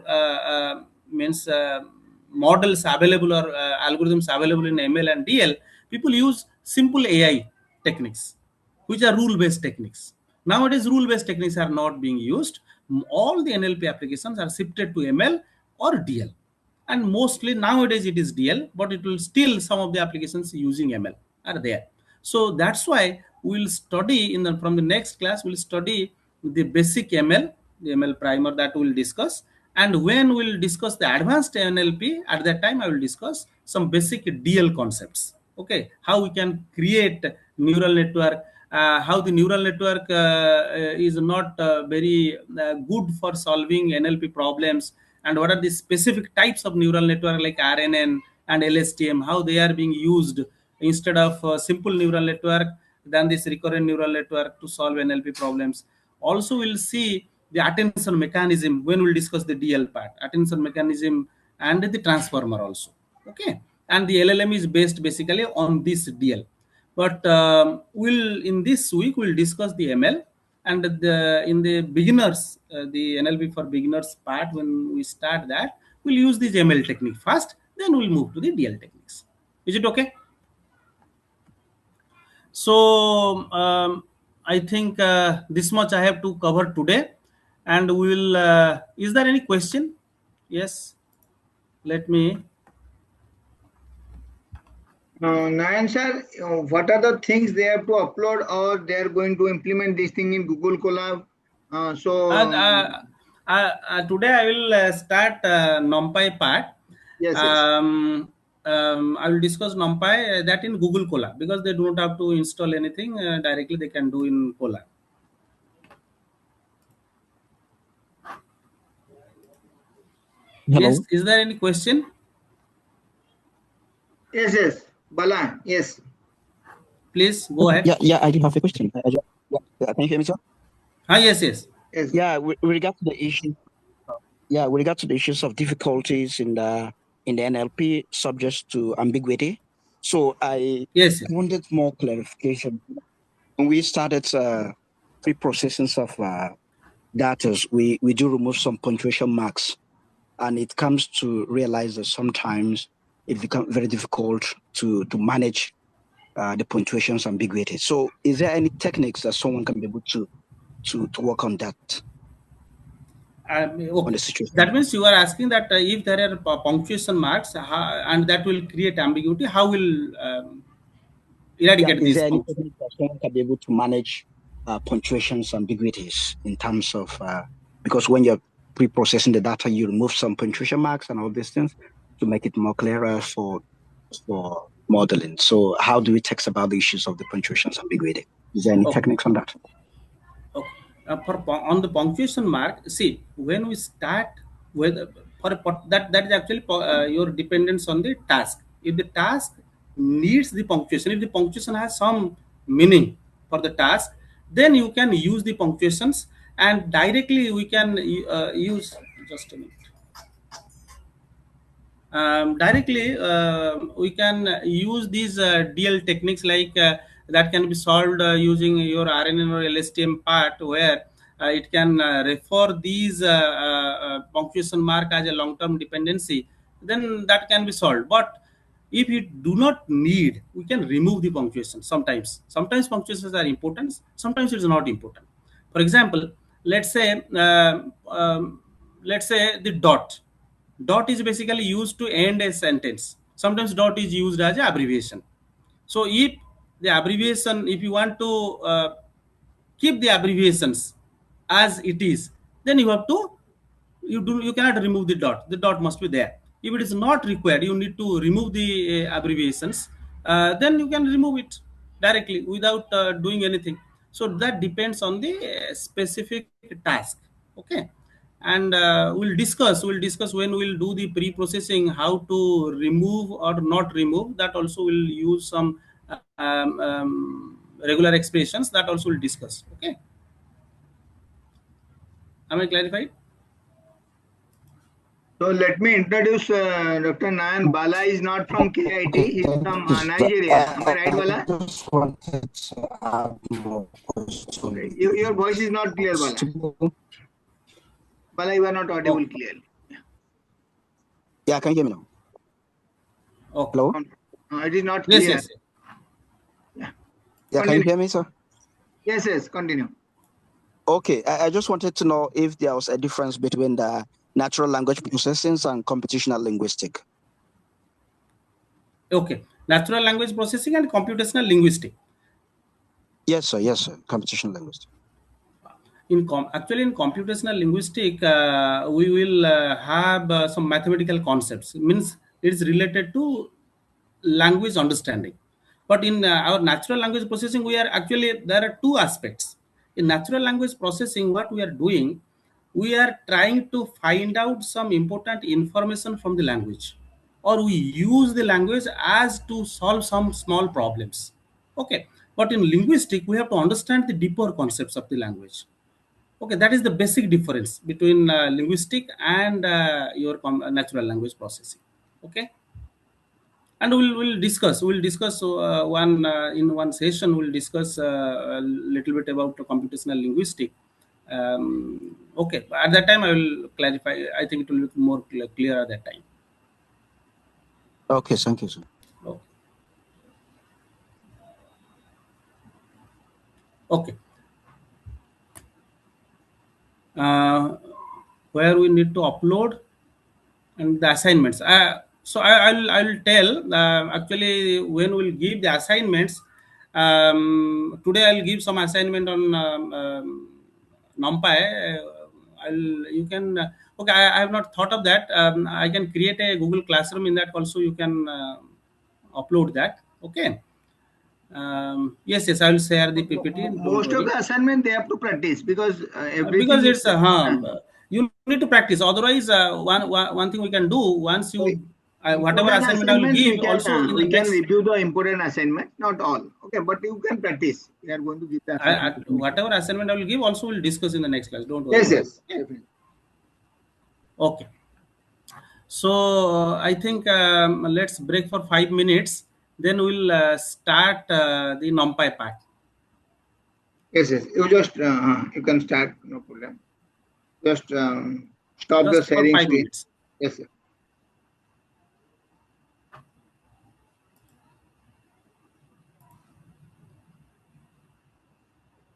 models available or algorithms available in ML and DL, people use simple AI techniques, which are rule-based techniques. Nowadays, rule-based techniques are not being used. All the NLP applications are shifted to ML or DL, and mostly nowadays it is DL, but it will still some of the applications using ML are there. So that's why we'll study from the next class. We'll study the basic ML, the ML primer that we'll discuss, and when we'll discuss the advanced NLP, at that time I will discuss some basic DL concepts. Okay, how we can create neural network, how the neural network is not very good for solving NLP problems, and what are the specific types of neural network like RNN and LSTM, how they are being used instead of simple neural network than this recurrent neural network to solve NLP problems. Also, we'll see the attention mechanism when we'll discuss the DL part, attention mechanism and the transformer also. Okay, and the LLM is based basically on this DL. But we'll in this week we'll discuss the ML, and in the beginners, the NLP for beginners part, when we start that, we'll use this ML technique first, then we'll move to the DL techniques. Is it okay? So I think this much I have to cover today, and we will. Is there any question? Yes. Let me. Nayan sir, what are the things they have to upload, or they are going to implement this thing in Google Colab? Today I will start NumPy part. Yes, yes. I will discuss NumPy that in Google Colab, because they don't have to install anything directly. They can do in Colab. Hello. Yes. Is there any question? Yes, yes. Bala, yes. Please go ahead. Yeah, I do have a question. Can you hear me, sir? Yes, yes. Yes. Yeah, with regard to the issue. Yeah, with regard to the issues of difficulties in the NLP subject to ambiguity. So I Yes. wanted more clarification. When we started pre-processing of data, we do remove some punctuation marks, and it comes to realize that sometimes it becomes very difficult to manage the punctuation's ambiguity. So is there any techniques that someone can be able to work on that? Okay. That means you are asking that if there are punctuation marks and that will create ambiguity, how will eradicate Is these there any punctuation? technique that someone can be able to manage punctuation's ambiguities in terms of because when you're pre-processing the data, you remove some punctuation marks and all these things to make it more clearer for modeling. So how do we text about the issues of the punctuation's ambiguity? Is there any techniques on that? Okay. On the punctuation mark, see, when we start with that is actually your dependence on the task. If the task needs the punctuation, if the punctuation has some meaning for the task, then you can use the punctuations, and directly we can use, just a minute. Directly we can use these DL techniques like that can be solved using your RNN or LSTM part, where it can refer these punctuation mark as a long-term dependency, then that can be solved. But if you do not need, we can remove the punctuation. Sometimes punctuations are important, sometimes it is not important. For example, let's say the dot is basically used to end a sentence. Sometimes dot is used as an abbreviation. So if the abbreviation, if you want to keep the abbreviations as it is, then you have to, you cannot remove the dot. The dot must be there. If it is not required, you need to remove the abbreviations, then you can remove it directly without doing anything. So that depends on the specific task. Okay, and we'll discuss when we'll do the pre-processing how to remove or not remove. That also will use some regular expressions, that also will discuss. Okay, am I clarified? So let me introduce Dr. Nayan. Bala is not from KIT, he's from Nigeria. Am I right, Bala? Okay. Your voice is not clear, Bala. Bala, you are not audible clearly. Yeah, can you hear me now? Okay. Hello? It is not clear. Yes. Yeah, can you hear me, sir? Yes, yes, continue. Okay, I just wanted to know if there was a difference between the natural language processing and computational linguistic. Okay, natural language processing and computational linguistic. Yes, sir. Yes, sir. Computational linguistic. Actually in computational linguistic, we will have some mathematical concepts. Means it's related to language understanding. But in our natural language processing, we are actually, there are two aspects. In natural language processing, what we are doing, we are trying to find out some important information from the language, or we use the language as to solve some small problems. Okay, but in linguistic, we have to understand the deeper concepts of the language. Okay, that is the basic difference between linguistic and your natural language processing. Okay, and we'll discuss one in one session. We'll discuss a little bit about the computational linguistic. Okay, at that time I will clarify. I think it will be more clear at that time. Okay, thank you, sir. Okay. Okay. Uh, where we need to upload and the assignments. So I'll tell actually when we'll give the assignments. Today I'll give some assignment on NumPy. You can okay. I have not thought of that. I can create a Google Classroom. In that also you can upload that. Okay. Yes. I will share the PPT. Don't Most of worry. the assignment they have to practice because Because everything is. it's you need to practice. Otherwise, one thing we can do, once you whatever Important assignment I will assignments give, also in the we can next review the important assignment, not all. Okay, but you can practice. We are going to give the assignment. whatever assignment I will give, also we'll discuss in the next class. Don't worry. Yes, yes, definitely. Okay. So I think let's break for 5 minutes. Then we'll start the NumPy part. Yes, yes. You just you can start, no problem. Just stop the Just for sharing five screen. minutes. Yes, sir.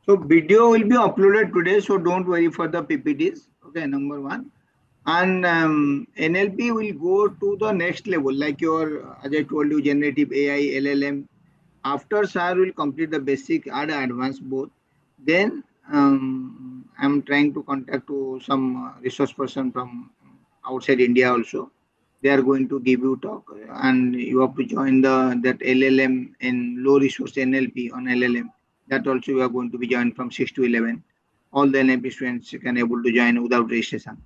So video will be uploaded today, so don't worry for the PPTs. Okay, number one. And NLP will go to the next level, like your, as I told you, generative AI, LLM. After SAR will complete the basic and advanced both. Then I'm trying to contact to some resource person from outside India also. They are going to give you talk, and you have to join that LLM in low resource NLP on LLM. That also you are going to be joined from 6 to 11. All the NLP students can able to join without registration.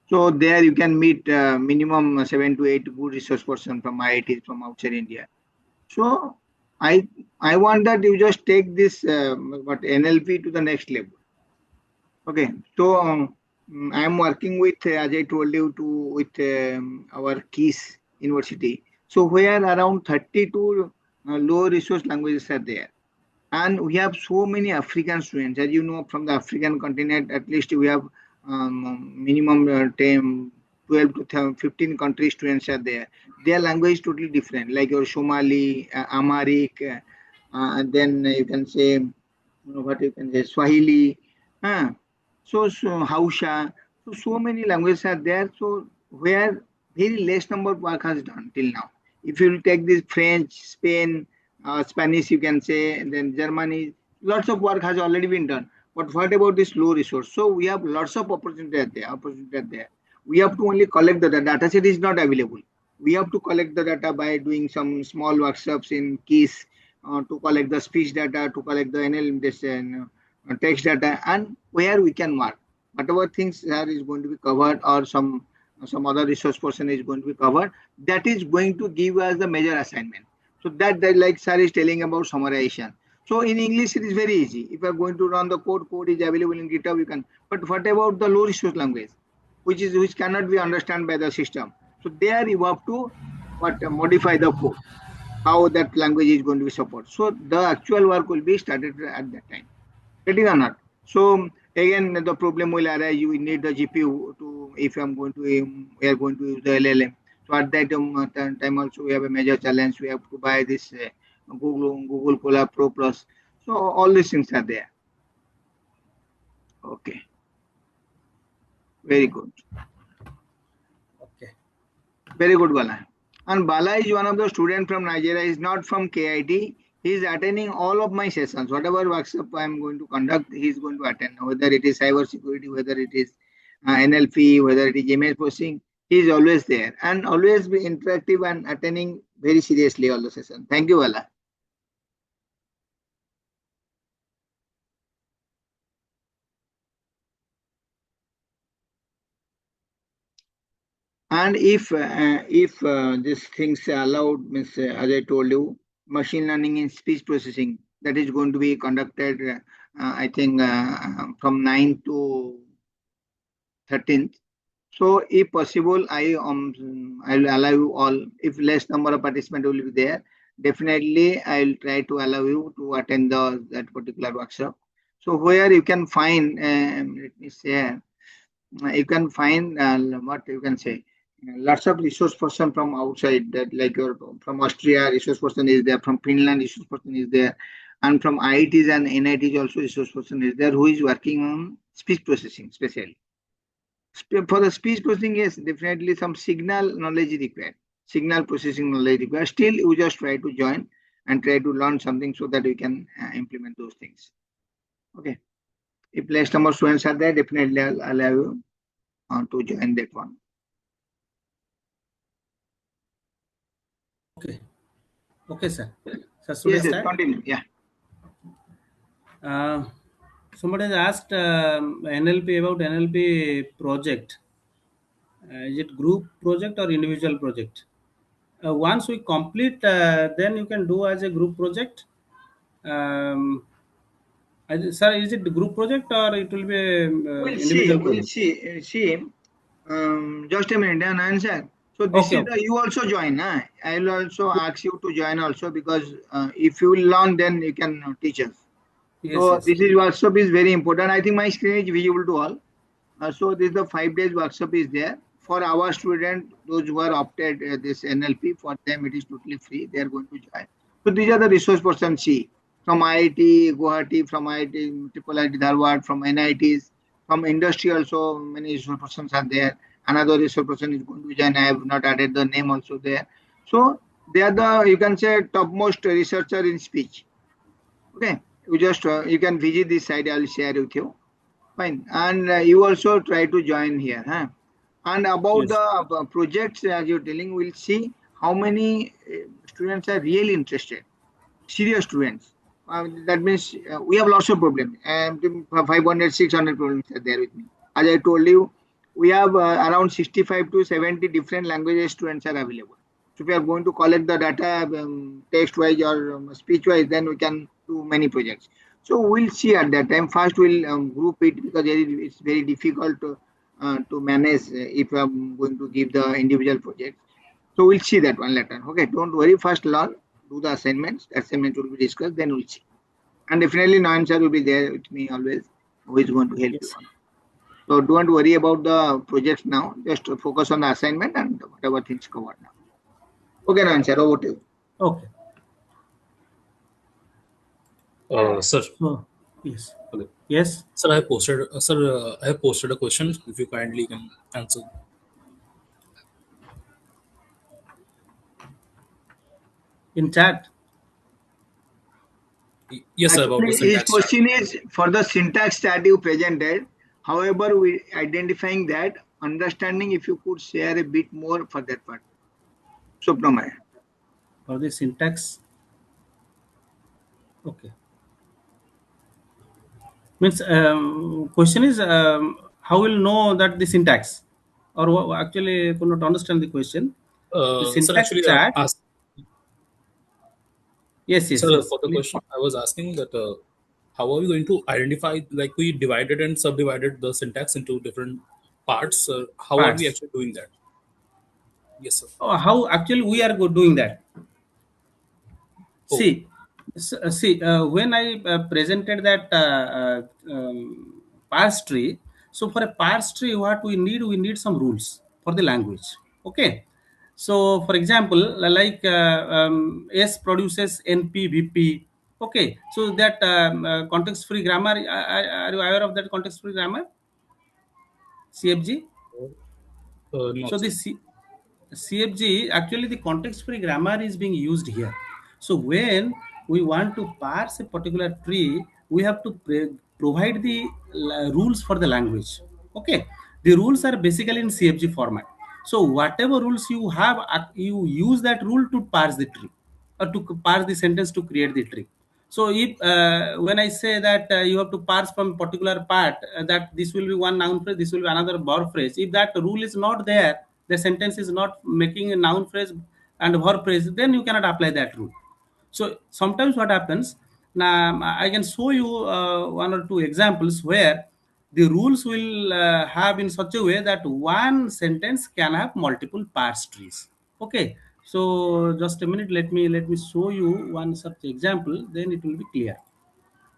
So there you can meet minimum 7 to 8 good resource person from IIT from outside India. So I want that you just take this what NLP to the next level. Okay, so I am working with as I told you to with our KIS University. So where around 32 low resource languages are there, and we have so many African students. As you know, from the African continent, at least we have minimum 10, 12 to 15 country students are there. Their language is totally different, like your Somali, Amharic, and then you can say, what you can say, Swahili, uh, so Hausa. So many languages are there. So where very less number of work has done till now. If you take this French, Spain, Spanish, you can say, and then Germany, lots of work has already been done. But what about this low resource? So we have lots of opportunity out there. We have to only collect the data. Data set is not available. We have to collect the data by doing some small workshops in KISS to collect the speech data, to collect the NL this, text data, and where we can work. Whatever things that is going to be covered, or some other resource person is going to be covered, that is going to give us the major assignment. So that like sir is telling about summarization. So in English, it is very easy. If you are going to run the code is available in GitHub, you can. But what about the low resource language, which cannot be understood by the system? So there you have to modify the code, how that language is going to be supported. So the actual work will be started at that time. Getting or not? So again, the problem will arise. You need the GPU to, if I'm going to, we are going to use the LLM. So at that time also we have a major challenge. We have to buy this Google Colab Pro Plus. So all these things are there. Okay, very good. Okay. Very good, Bala. And Bala is one of the students from Nigeria. He's not from KIT. He's attending all of my sessions. Whatever workshop I'm going to conduct, he's going to attend. Whether it is cyber security, whether it is NLP, whether it is image processing, he's always there and always be interactive and attending very seriously all the sessions. Thank you, Bala. And if these things are allowed, means as I told you, machine learning in speech processing that is going to be conducted, I think from 9 to 13th. So if possible, I'll allow you all. If less number of participants will be there, definitely I'll try to allow you to attend that particular workshop. So where you can find, let me say, you can find what you can say, lots of resource person from outside, that like your from Austria resource person is there, from Finland resource person is there, and from IITs and NITs also resource person is there who is working on speech processing especially. For the speech processing, yes, definitely some signal knowledge is required, signal processing knowledge required. Still you just try to join and try to learn something so that we can implement those things. Okay, if less number of students are there, definitely I'll allow you to join that one. Okay. Okay, sir. Sir, should I Yes, yes, start? continue. Yeah. Somebody has asked NLP about NLP project. Is it group project or individual project? Once we complete, then you can do as a group project. Sir, is it the group project or it will be We'll see. individual We'll project? see. See. Just a minute, an answer. So this Okay, is okay. the you also join. Huh? I will also ask you to join also because if you will learn, then you can teach us. Yes, So yes. this is workshop is very important. I think my screen is visible to all. So this the 5 days workshop is there for our student. Those who are opted this NLP, for them it is totally free. They are going to join. So these are the resource person C from IIT Guwahati, from IIT Triple IT Dharwad, from NITs, from industry also many resource persons are there. Another resource person is going to join. I have not added the name also there. So they are the, you can say, topmost researcher in speech. Okay, you just you can visit this site. I will share with you. Fine. And you also try to join here. Huh? And about Yes. the projects, as you're telling, we'll see how many students are really interested, serious students. That means we have lots of problems. 500, 600 problems are there with me. As I told you, we have around 65 to 70 different languages students are available. So if we are going to collect the data text-wise or speech-wise, then we can do many projects. So we'll see at that time. First, we'll group it because it's very difficult to manage if I'm going to give the individual projects. So we'll see that one later. Okay, don't worry. First, learn, do the assignments. Assignment will be discussed. Then we'll see. And definitely, Nayan sir will be there with me always, who is going to help you Yes. on. So don't worry about the projects now. Just focus on the assignment and whatever things covered now. Okay, Nayan sir, over to you. Okay. Sir, So, yes. okay. Yes. Sir, I have posted a question. If you kindly can answer. In chat. Yes, sir, about the Actually, his syntax chart. question is for the syntax that you presented. However, we identifying that, understanding if you could share a bit more for that part. Supramaya. For the syntax. Okay. Means question is how will know that the syntax or actually could not understand the question. The Sir, syntax actually, chart. Yes, yes, sir, yes. for the Please. question, I was asking that how are we going to identify, like we divided and subdivided the syntax into different parts? How are we Parts. actually doing that? Yes, sir. How actually we are doing that. Oh, See, when I presented that parse tree, so for a parse tree, what we need some rules for the language. Okay. So, for example, like S produces NP, VP. Okay, so that context-free grammar, are you aware of that context-free grammar, CFG? So Not so. this CFG, actually the context-free grammar is being used here. So when we want to parse a particular tree, we have to provide the rules for the language. Okay, the rules are basically in CFG format. So whatever rules you have, you use that rule to parse the tree, or to parse the sentence to create the tree. So if when I say that you have to parse from particular part, that this will be one noun phrase, this will be another verb phrase. If that rule is not there, the sentence is not making a noun phrase and verb phrase, then you cannot apply that rule. So sometimes what happens, now I can show you one or two examples where the rules will have in such a way that one sentence can have multiple parse trees. Okay, so just a minute, let me show you one such example, then it will be clear,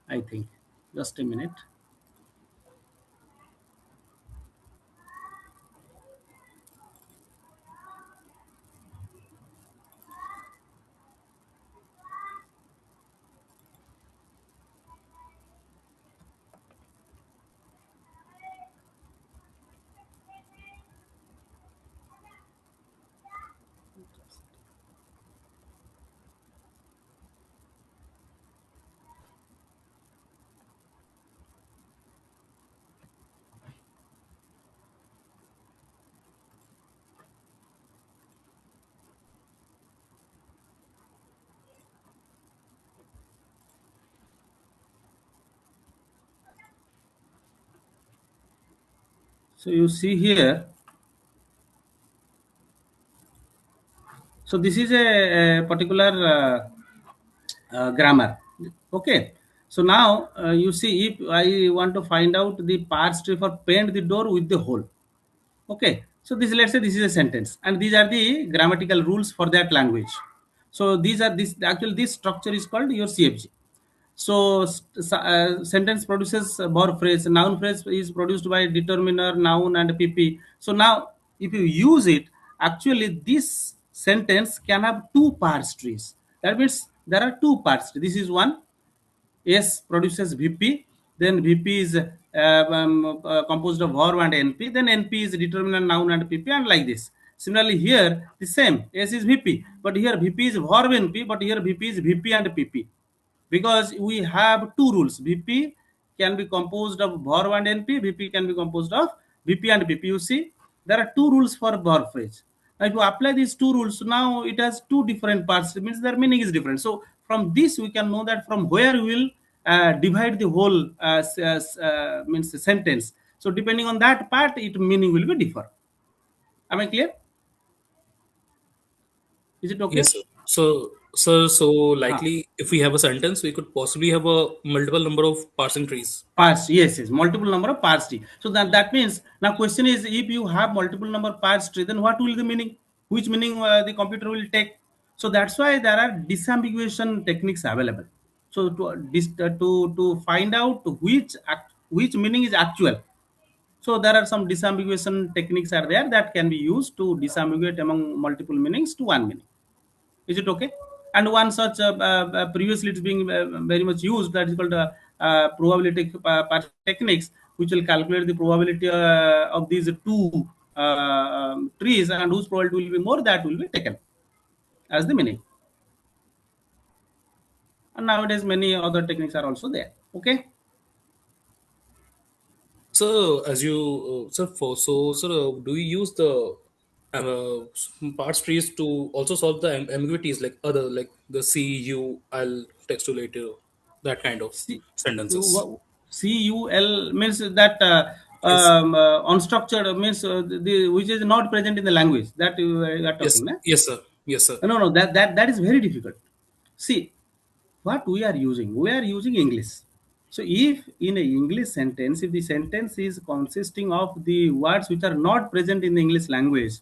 I think. Just a minute. So you see here, so this is a particular grammar. Okay, so now you see, if I want to find out the parts tree for paint the door with the hole. Okay, so this, let's say this is a sentence, and these are the grammatical rules for that language. So these are this, actually this structure is called your CFG. So sentence produces a verb phrase, noun phrase is produced by determiner, noun, and pp. So now if you use it, actually this sentence can have two parts trees. That means there are two parts. This is one. S produces VP, then VP is composed of verb and NP, then NP is determinant, noun, and PP, and like this. Similarly, here the same, S is VP, but here VP is verb NP, but here VP is VP and PP, because we have two rules. VP can be composed of verb and NP, VP can be composed of VP and PP. You see, there are two rules for verb phrase. Now, if you apply these two rules, now it has two different parts. It means their meaning is different. So from this, we can know that from where we will divide the whole means sentence. So depending on that part, it meaning will be differ. Am I clear? Is it okay? Yes, sir. So Huh. likely, if we have a sentence, we could possibly have a multiple number of parsing trees. Parts, yes, yes, multiple number of parts tree. So that means, now question is, if you have multiple number of parts tree, then what will the meaning? Which meaning the computer will take? So that's why there are disambiguation techniques available. So to find out which meaning is actual. So there are some disambiguation techniques are there that can be used to disambiguate among multiple meanings to one meaning. Is it okay? And one such previously it's being very much used, that is called probability techniques, which will calculate the probability of these two trees, and whose probability will be more, that will be taken as the meaning. And nowadays many other techniques are also there. Okay. So, as you, sir, do you use the parts trees to also solve the ambiguities, like other, like the C, U, I'll text you later, that kind of C, sentences? CUL means that Yes, unstructured, means the which is not present in the language that you are yes, talking. Nah? yes, sir, yes, sir. No, no, that is very difficult. See, what we are using, we are using English. So if in a English sentence, if the sentence is consisting of the words which are not present in the English language,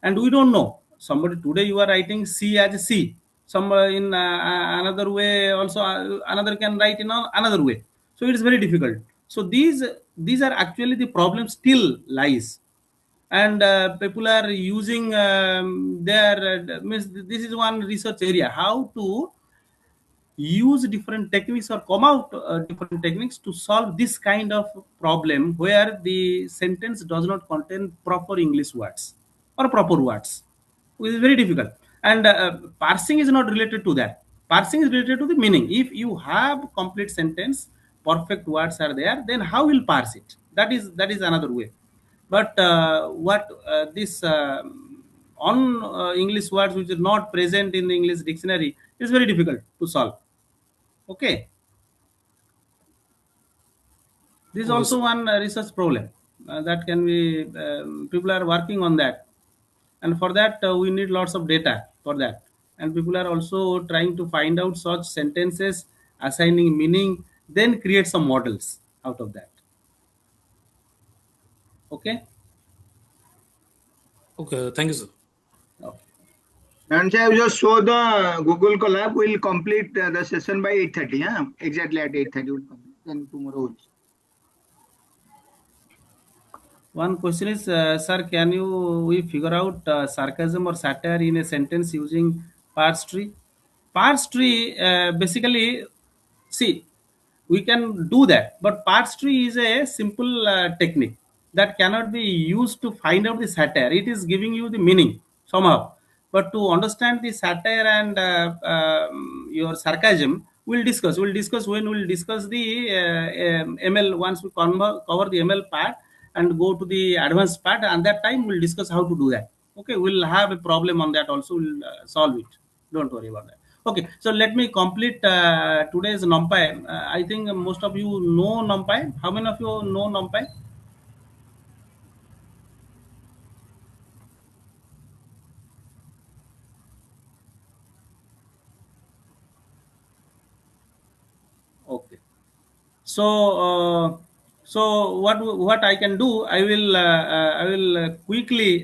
and we don't know, somebody today you are writing C as a C, some in another way also, another can write in another way. So it is very difficult. So these are actually the problem still lies, and people are using their means, this is one research area, how to use different techniques or come out different techniques to solve this kind of problem where the sentence does not contain proper English words or proper words, which is very difficult. And parsing is not related to that. Parsing is related to the meaning. If you have complete sentence, perfect words are there, then how will parse it? That is another way. But what this on English words which is not present in the English dictionary is very difficult to solve. Okay, this is Okay, also sir. one research problem that can be people are working on that, and for that we need lots of data for that, and people are also trying to find out such sentences, assigning meaning, then create some models out of that. Okay. Okay, thank you, sir. Okay. And I just saw the Google collab will complete the session by 8:30. Yeah, exactly at 8:30 will complete. Then tomorrow. One question is, sir, can you we figure out sarcasm or satire in a sentence using parse tree? Parse tree basically, see, we can do that, but parse tree is a simple technique that cannot be used to find out the satire. It is giving you the meaning somehow, but to understand the satire and your sarcasm, we'll discuss when we'll discuss the ML. Once we cover the ML part and go to the advanced part, and that time we'll discuss how to do that. Okay, we'll have a problem on that also. We'll solve it. Don't worry about that. Okay, so let me complete today's NumPy. I think most of you know NumPy. How many of you know NumPy? Okay. So, what I can do, I will quickly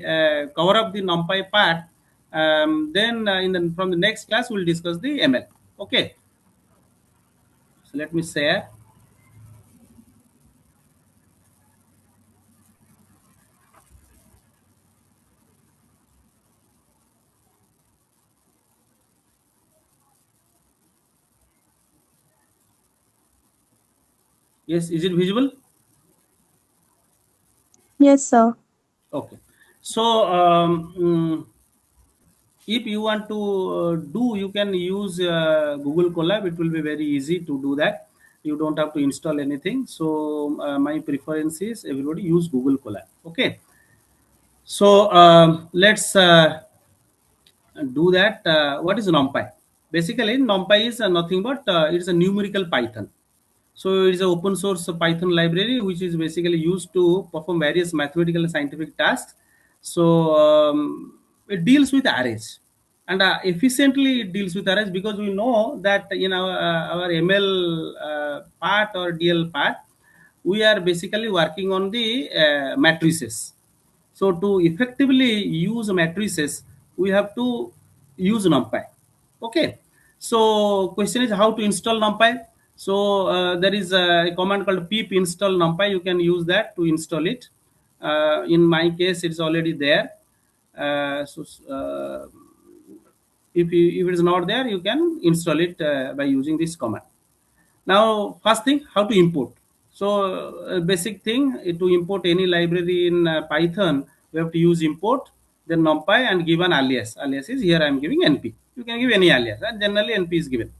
cover up the NumPy part. Then from the next class we'll discuss the ML. Okay. So let me share. Yes, is it visible? Yes, sir. Okay. So if you want to do, you can use Google Colab. It will be very easy to do that. You don't have to install anything. So my preference is everybody use Google Colab. Okay. So let's do that. What is NumPy? Basically, NumPy is nothing but it's a numerical Python. So it's an open source Python library which is basically used to perform various mathematical and scientific tasks. So it deals with arrays, and efficiently it deals with arrays, because we know that in our ML part or DL part, we are basically working on the matrices. So to effectively use matrices, we have to use NumPy. Okay. So question is how to install NumPy. So there is a command called pip install NumPy. You can use that to install it. In my case, it's already there. So if it is not there, you can install it by using this command. Now, first thing, how to import. So, basic thing to import any library in Python, we have to use import, then NumPy, and give an alias. Alias is here I am giving NP. You can give any alias, and generally NP is given.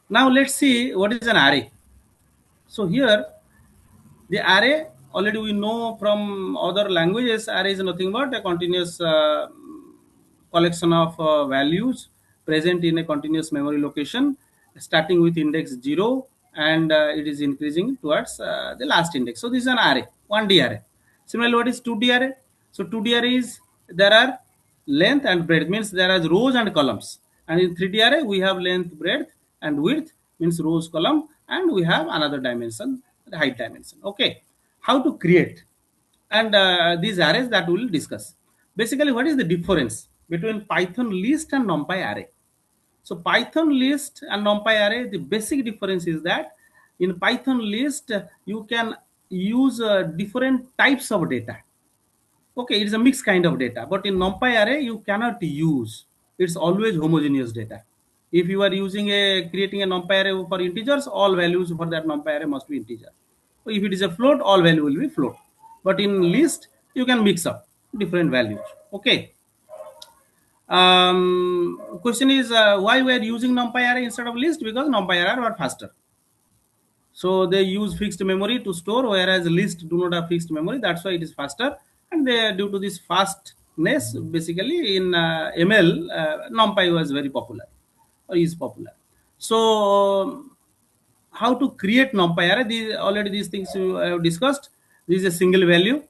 Now, let's see what is an array. So, here the array, already we know from other languages, array is nothing but a continuous collection of values present in a continuous memory location, starting with index 0, and it is increasing towards the last index. So this is an array, 1D array. Similarly, what is 2D array? So 2D array is, there are length and breadth, means there are rows and columns, and in 3D array we have length, breadth, and width, means rows, column, and we have another dimension, the height dimension. Okay, how to create, and these arrays that we will discuss. Basically, what is the difference between Python list and NumPy array? So Python list and NumPy array, the basic difference is that in Python list you can use different types of data. Okay, it's a mixed kind of data, but in NumPy array you cannot use. It's always homogeneous data. If you are using a creating a numpy array for integers, all values for that numpy array must be integer. So if it is a float, all value will be float. But in list, you can mix up different values. Okay. Question is why we are using numpy array instead of list? Because numpy array are faster. So they use fixed memory to store, whereas list do not have fixed memory. That's why it is faster. And they, due to this fastness, basically in ML, NumPy was very popular or is popular. So how to create numpy array? Already these things you have discussed. This is a single value.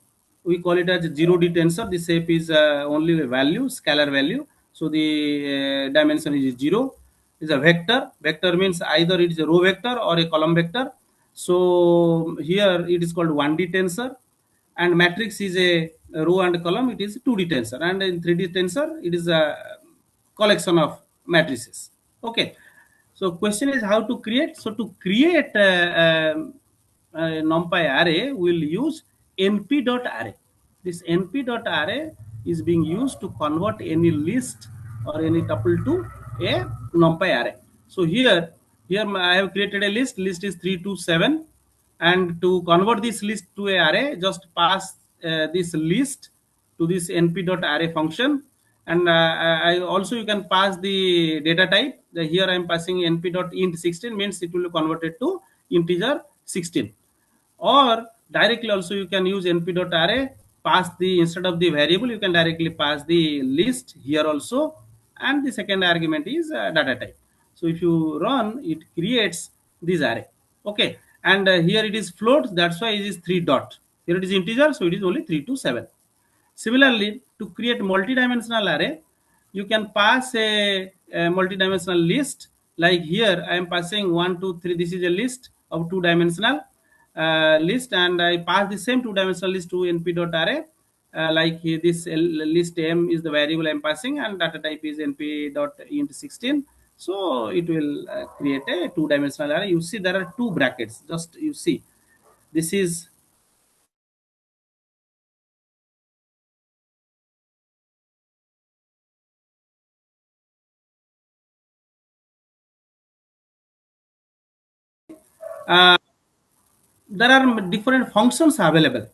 We call it as 0D tensor. The shape is only a value, scalar value. So the dimension is 0. It's a vector. Vector means either it is a row vector or a column vector. So here it is called 1D tensor, and matrix is a row and column. It is 2D tensor, and in 3D tensor it is a collection of matrices. Okay. So question is how to create. So to create a numpy array, we'll use np.array. This np.array is being used to convert any list or any tuple to a numpy array. So here I have created a list. List is 327, and to convert this list to a array, just pass this list to this np.array function. And I also you can pass the data type. Here I am passing np.int16, means it will be converted to integer 16. Or directly also you can use np.array, pass the, instead of the variable, you can directly pass the list here also, and the second argument is data type. So if you run, it creates this array. Okay. And here it is float, that's why it is 3 dot. Here it is integer, so it is only 3 to 7. Similarly, to create multi-dimensional array, you can pass a multi-dimensional list. Like here, I am passing 1, 2, 3. This is a list of two-dimensional list, and I pass the same two-dimensional list to np.array. Like here, this list m is the variable I am passing, and data type is np.int16. So it will create a two-dimensional array. You see, there are two brackets. Just you see, this is uh, there are different functions available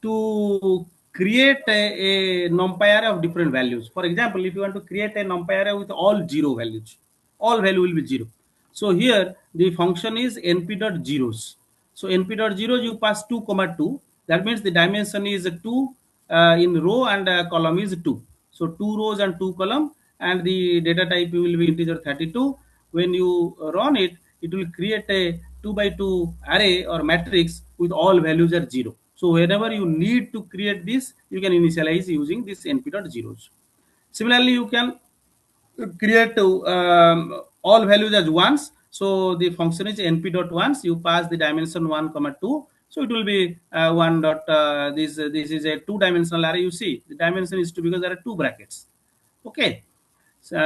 to create a numpy array of different values. For example, if you want to create a numpy array with all zero values, all value will be zero. So here the function is np.zeros. So np.zeros you pass 2 comma 2. That means the dimension is 2 in row, and column is 2. So 2 rows and 2 column, and the data type will be integer 32. When you run it, it will create a 2 by 2 array or matrix with all values are 0. So whenever you need to create this, you can initialize using this np.zeros. Similarly, you can create all values as ones. So the function is np.ones. You pass the dimension 1 comma 2. So it will be 1 dot this is a two-dimensional array. You see the dimension is 2 because there are two brackets. Okay. So,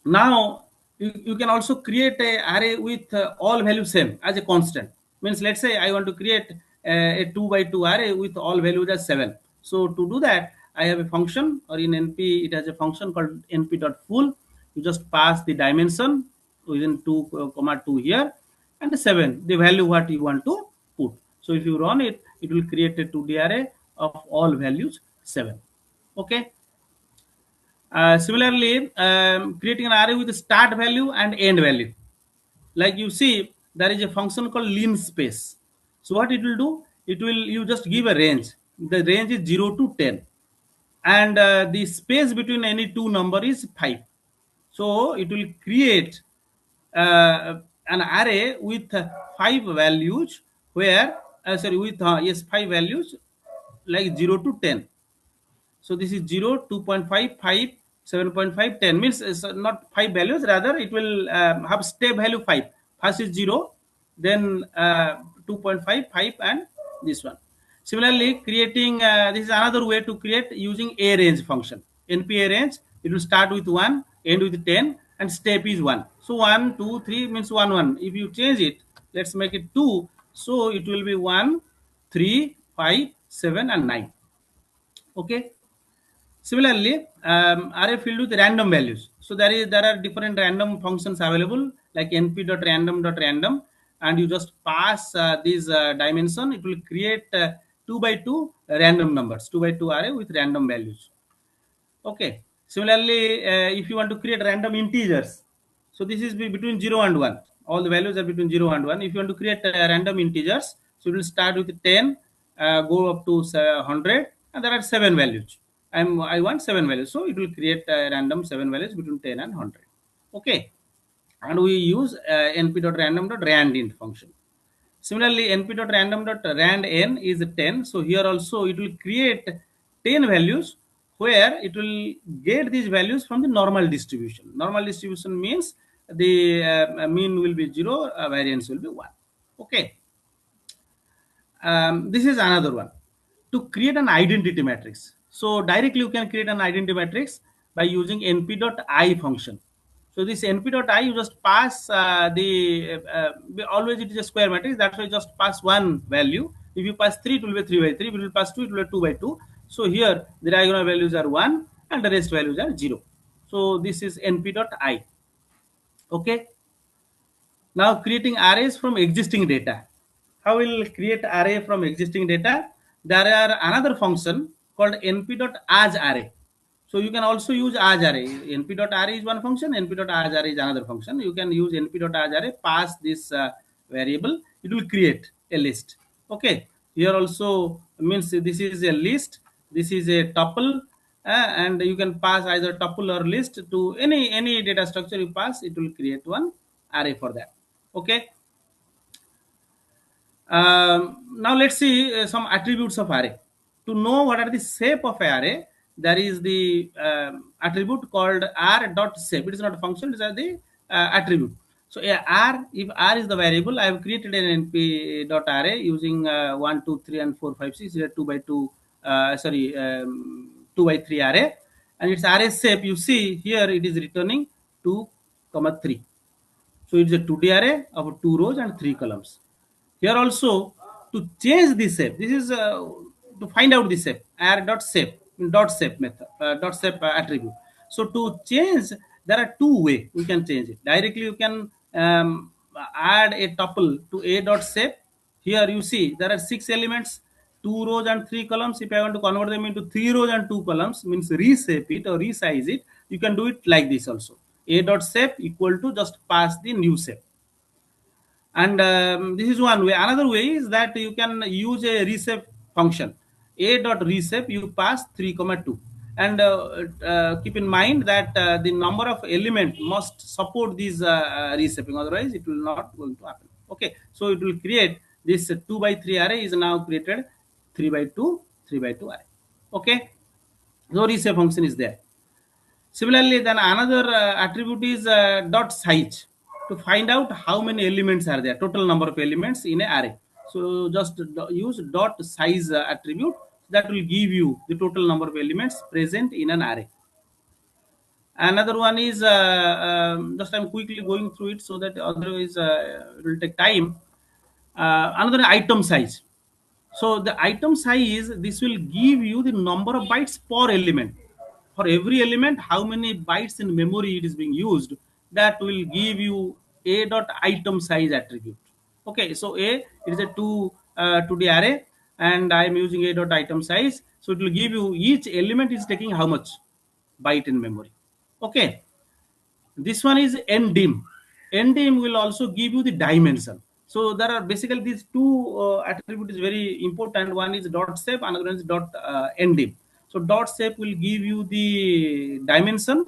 now you can also create a array with all values same as a constant. Means let's say I want to create a 2 by 2 array with all values as 7. So to do that, I have a function, or in np it has a function called np.full. You just pass the dimension within 2 comma 2 here, and the 7 the value what you want to put. So if you run it, it will create a 2D array of all values 7. Okay. Similarly, creating an array with start value and end value. Like you see, there is a function called linspace. So what it will do? It will, you just give a range. The range is 0 to 10, and the space between any two number is 5. So it will create an array with 5 values, where sorry, with yes, 5 values, like 0 to 10. So this is 0, 2.5, 5, 7.5, 10. Means it's not 5 values, rather it will have step value 5. First is 0, then 2.5, 5, and this one. Similarly, creating, this is another way to create using a range function. NP range, it will start with 1, end with 10, and step is 1. So 1, 2, 3 means 1, 1. If you change it, let's make it 2. So it will be 1, 3, 5, 7, and 9. Okay. Similarly, array filled with random values. So there are different random functions available like np.random.random, and you just pass these dimension. It will create 2 by 2 random numbers, 2 by 2 array with random values. Okay. Similarly, if you want to create random integers, so this is between 0 and 1. All the values are between 0 and 1. If you want to create random integers, so it will start with 10, go up to 100, and there are 7 values. I want 7 values, so it will create random 7 values between 10 and 100. Okay, and we use np.random.randint function. Similarly, np.random.randn is 10. So here also it will create 10 values where it will get these values from the normal distribution. Normal distribution means the mean will be 0, variance will be 1. Okay. This is another one to create an identity matrix. So directly you can create an identity matrix by using np.I function. So this np.I, you just pass always it is a square matrix. That's why you just pass one value. If you pass 3, it will be 3 by 3. If you pass 2, it will be 2 by 2. So here the diagonal values are 1 and the rest values are 0. So this is np.I. Okay. Now creating arrays from existing data. How will create array from existing data? There are another function called np.asArray. So you can also use asArray. np.array is one function, np.asArray is another function. You can use np.asArray, pass this variable, it will create a list. Okay, here also means this is a list, this is a tuple, and you can pass either tuple or list to any data structure you pass, it will create one array for that. Okay. Now let's see some attributes of array. To know what are the shape of array, there is the attribute called r.shape. It is not a function; it is the attribute. So if r is the variable, I have created an np.array using 1, 2, 3, and 4, 5, 6. Here 2 by 2, 2 by 3 array, and its array shape. You see here it is returning 2, 3. So it is a 2D array of 2 rows and 3 columns. Here also, to change the shape, this is to find out the shape, r.shape, dot shape method, dot shape attribute. So to change, there are two ways we can change it. Directly you can add a tuple to a dot shape. Here you see there are 6 elements, 2 rows and 3 columns. If I want to convert them into 3 rows and 2 columns, means reshape it or resize it, you can do it like this also. A dot shape equal to just pass the new shape. And this is one way. Another way is that you can use a reshape function. A dot reshape, you pass 3, 2, and keep in mind that the number of element must support this reshaping, otherwise it will not going to happen. Okay, so it will create this 2 by 3 array is now created 3 by 2, 3 by 2 array. Okay, so reshape function is there. Similarly, then another attribute is dot size, to find out how many elements are there, total number of elements in an array. So just use dot size attribute, that will give you the total number of elements present in an array. Another one is just I'm quickly going through it so that otherwise it will take time. Another item size. So the item size, this will give you the number of bytes per element. For every element, how many bytes in memory it is being used, that will give you a dot item size attribute. Okay, so a, it is a 2D array, and I am using a dot item size. So it will give you each element is taking how much byte in memory. Okay, this one is ndim. Ndim will also give you the dimension. So there are basically these two attributes is very important. One is dot shape, another one is dot ndim. So dot shape will give you the dimension,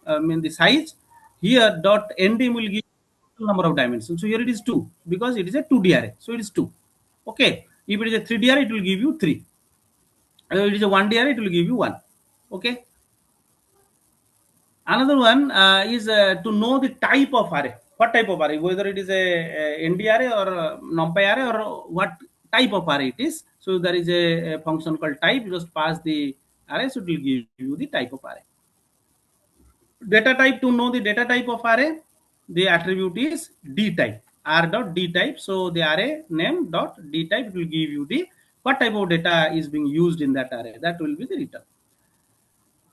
the size. Here dot ndim will give you number of dimensions. So here it is 2 because it is a 2D array. So it is 2. Okay. If it is a 3D array, it will give you 3. If it is a 1D array, it will give you 1. Okay. Another one is to know the type of array. What type of array? Whether it is a ND array or a NumPy array or what type of array it is. So there is a function called type. You just pass the array, so it will give you the type of array. Data type, to know the data type of array, the attribute is d type, r dot d type. So the array name dot d type will give you the what type of data is being used in that array. That will be the return.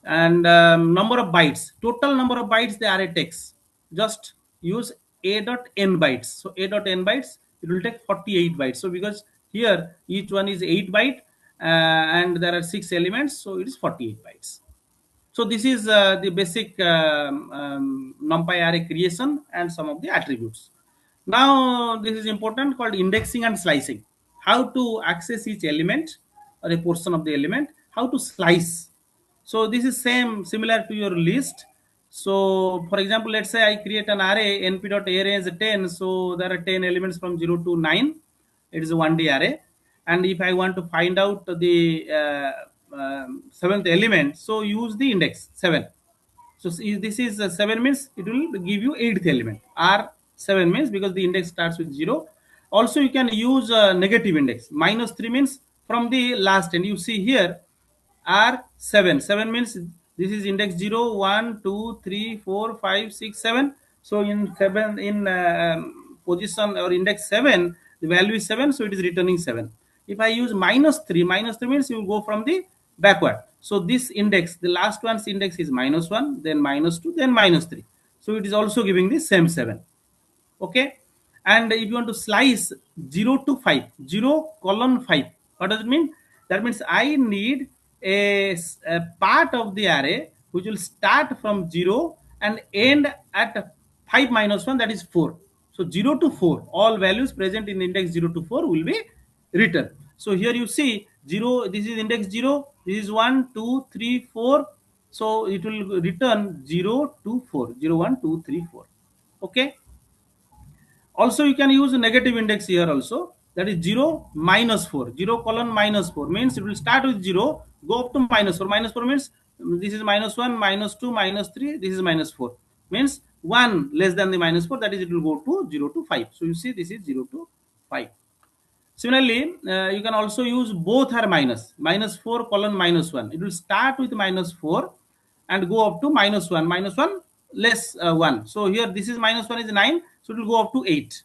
And number of bytes, total number of bytes the array takes, just use a dot n bytes. So a dot n bytes, it will take 48 bytes. So because here each one is 8 byte, and there are 6 elements, so it is 48 bytes. So this is the basic NumPy array creation and some of the attributes. Now this is important, called indexing and slicing. How to access each element or a portion of the element, how to slice. So this is similar to your list. So for example, let's say I create an array np.array 10. So there are 10 elements from 0 to 9. It is a 1D array. And if I want to find out the seventh element, so use the index 7. So this is 7 means it will give you eighth element. R 7 means because the index starts with 0. Also you can use negative index. Minus 3 means from the last, and you see here R 7. 7 means this is index 0, 1, 2, 3, 4, 5, 6, 7. So in 7, in position or index 7, the value is 7, so it is returning 7. If I use minus 3 means you will go from the backward. So this index, the last one's index is minus 1, then minus 2, then minus 3. So it is also giving the same 7. Okay. And if you want to slice 0 to 5, 0 colon 5, what does it mean? That means I need a part of the array which will start from 0 and end at 5 minus 1, that is 4. So 0 to 4, all values present in index 0 to 4 will be written. So here you see 0, this is index 0, this is 1, 2, 3, 4. So it will return 0 to 4, 0, 1, 2, 3, 4. Okay. Also you can use a negative index here also, that is 0 minus 4, 0 colon minus 4 means it will start with 0, go up to minus 4. Minus 4 means this is minus 1, minus 2, minus 3, this is minus 4, means 1 less than the minus 4, that is it will go to 0 to 5. So you see this is 0 to 5. Similarly, you can also use both are minus, minus 4 colon minus 1. It will start with minus 4 and go up to minus 1 less 1. So here this is minus 1 is 9, so it will go up to 8.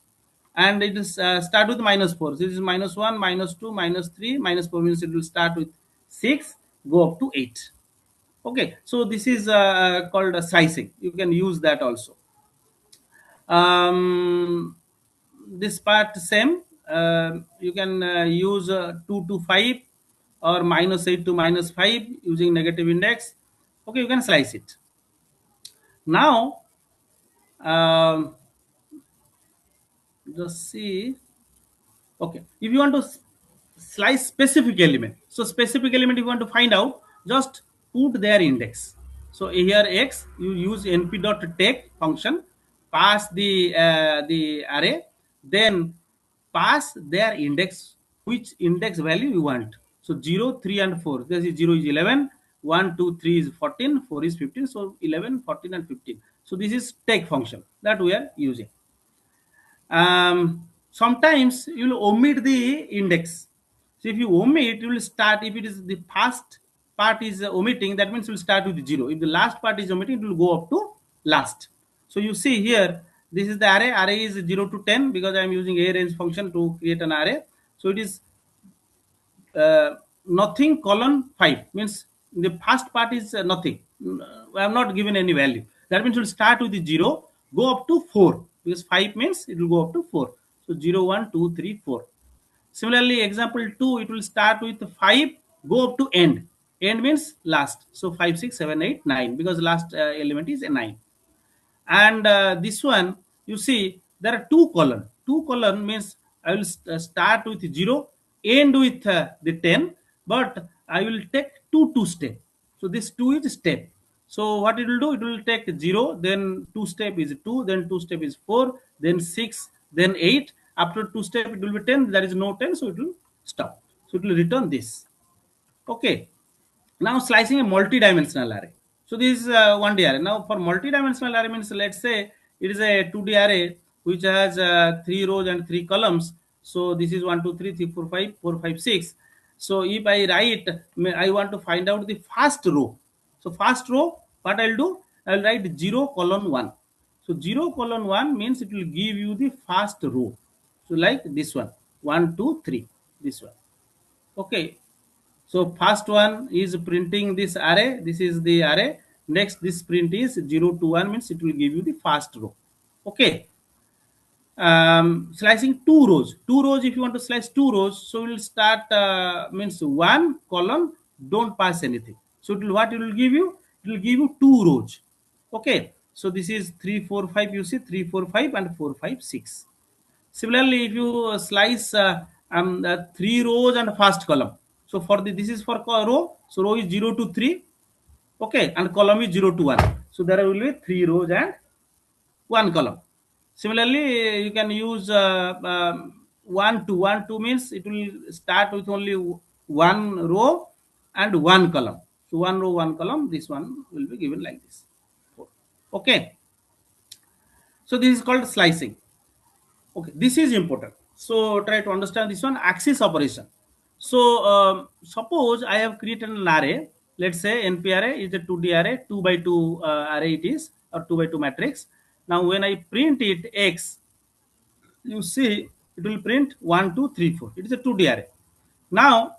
And it is start with minus 4. So this is minus 1, minus 2, minus 3, minus 4 means it will start with 6, go up to 8. Okay, so this is called slicing. You can use that also. This part same, you can use 2 to 5 or minus 8 to minus 5 using negative index. Okay, you can slice it. Now just see. Okay, if you want to slice specific element, so specific element you want to find out, just put their index. So here x, you use np.take function, pass the array, then pass their index, which index value you want. So 0, 3 and 4, this is 0 is 11, 1, 2, 3 is 14, 4 is 15, so 11, 14 and 15. So this is take function that we are using. Sometimes you will omit the index. So if you omit, you will start, if it is the first part is omitting, that means you will start with 0. If the last part is omitting, it will go up to last. So you see here, this is the array. Array is 0 to 10 because I am using a range function to create an array. So it is nothing colon 5 means the first part is nothing. I have not given any value. That means it will start with the 0, go up to 4 because 5 means it will go up to 4. So 0, 1, 2, 3, 4. Similarly, example 2, it will start with 5, go up to end. End means last. So 5, 6, 7, 8, 9 because last element is a 9. And this one, you see there are two column means I will start with 0, end with the 10, but I will take two step. So this 2 is step. So what it will do, it will take 0, then 2 step is 2, then 2 step is 4, then 6, then 8. After 2 step it will be 10, there is no 10, so it will stop. So it will return this. Okay. Now slicing a multi-dimensional array. So this is 1D array. Now for multi-dimensional array means, let's say it is a 2D array which has 3 rows and 3 columns. So this is 1, 2, 3, 3, 4, 5, 4, 5, 6. So if I write, I want to find out the first row. So first row, what I'll do, I'll write 0 colon 1. So 0 colon 1 means it will give you the first row. So like this one, 1, 2, 3, this one. Okay. So first one is printing this array. This is the array. Next, this print is 0 to 1 means it will give you the first row. Okay. Slicing two rows. If you want to slice two rows, so we'll start means one column, don't pass anything. So what it will give you? It will give you two rows. Okay, so this is 3 4 5. You see 3 4 5 and 4 5 6. Similarly, if you slice three rows and first column, so for this is for row, so row is 0 to 3. Okay, and column is 0 to 1. So there will be three rows and one column. Similarly, you can use 1 to 1 2 means it will start with only one row and one column. So one row, one column. This one will be given like this. Okay. So this is called slicing. Okay, this is important. So try to understand this one, axis operation. So suppose I have created an array. Let's say NP array is a 2D array, 2 by 2 array it is, or 2 by 2 matrix. Now when I print it X, you see it will print 1 2 3 4. It is a 2D array. Now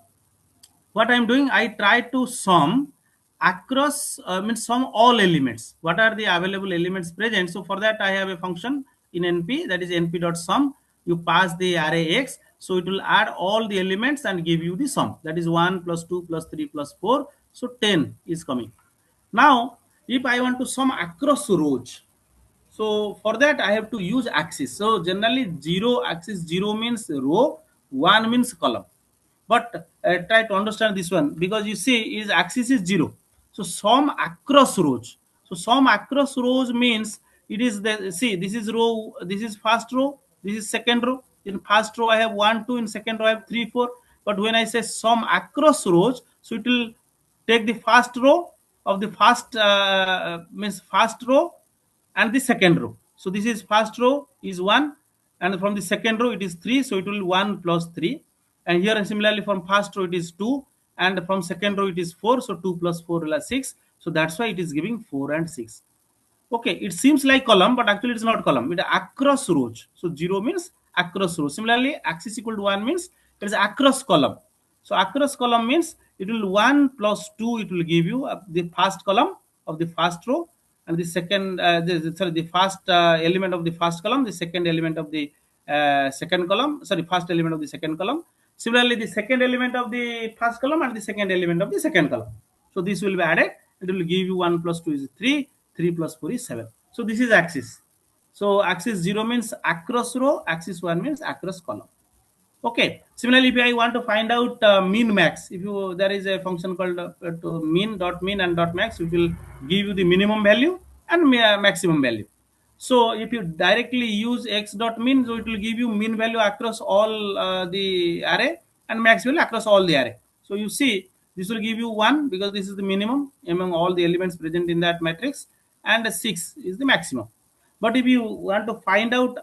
what I'm doing, I try to sum across means sum all elements. What are the available elements present? So for that I have a function in NP, that is np.sum. You pass the array X, so it will add all the elements and give you the sum, that is 1 plus 2 plus 3 plus 4. So 10 is coming. Now if I want to sum across rows, so for that I have to use axis. So generally zero axis, zero means row, one means column. But try to understand this one, because you see is axis is 0. So sum across rows. So sum across rows means it is the, see, this is row, this is first row, this is second row. In first row I have 1 2, in second row I have 3 4. But when I say sum across rows, so it will take the first row of the first means first row and the second row. So this is first row is 1, and from the second row it is 3, so it will 1 plus 3. And here similarly from first row it is 2, and from second row it is 4, so 2 plus 4 will 6. So that's why it is giving 4 and 6. Okay, it seems like column, but actually it's not column. It is across rows. So 0 means across rows. Similarly, axis equal to 1 means it is across column. So across column means it will 1 plus 2, it will give you the first column of the first row, and the second the first element of the first column, the second element of the second column, sorry, first element of the second column. Similarly, the second element of the first column and the second element of the second column. So this will be added. It will give you 1 plus 2 is 3, 3 plus 4 is 7. So this is axis. So axis 0 means across row, axis 1 means across column. Okay. Similarly, if I want to find out mean max, if you, there is a function called mean and dot max, it will give you the minimum value and maximum value. So if you directly use x dot mean, so it will give you mean value across all the array and max value across all the array. So you see this will give you 1 because this is the minimum among all the elements present in that matrix, and 6 is the maximum. But if you want to find out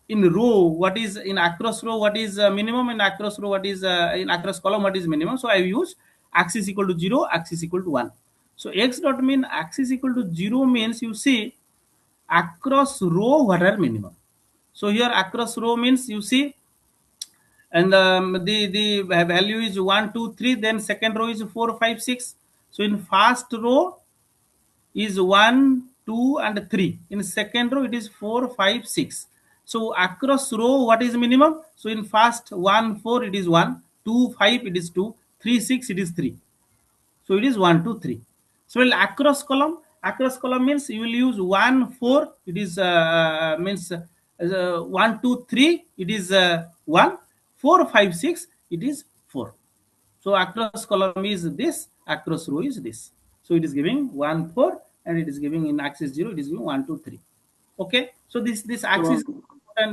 in row what is in across row, what is minimum, in across row what is in across column what is minimum, so I use axis equal to 0, axis equal to 1. So x dot mean axis equal to 0 means you see across row what are minimum. So here across row means you see, and the value is 1 2 3, then second row is 4 5 6. So in first row is 1 2 and 3, in second row it is 4 5 6. So across row what is minimum? So in first 1 4 it is 1, 2 5 it is 2, 3 6 it is 3. So it is 1 2 3. So across column means you will use 1 4, it is means 1 2 3 it is 1, 4 5 6 it is 4. So across column is this, across row is this. So it is giving 1 4, and it is giving in axis 0 it is giving 1 2 3. Okay, so this axis. So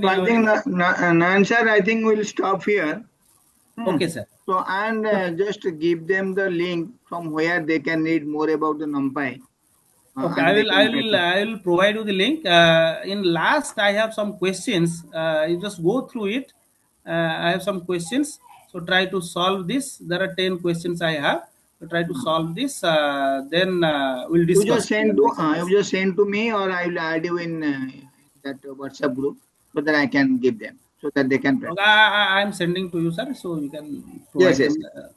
I think Nan sir, I think we'll stop here. Okay, sir. So and just give them the link from where they can read more about the NumPy. Okay, I will provide you the link. In last, I have some questions. You just go through it. I have some questions. So try to solve this. There are 10 questions I have. So try to solve this. Then we'll discuss. You just send to me, or I will add you in that WhatsApp group so that I can give them, so that they can practice. Okay, I am sending to you, sir. So you can provide yes. them.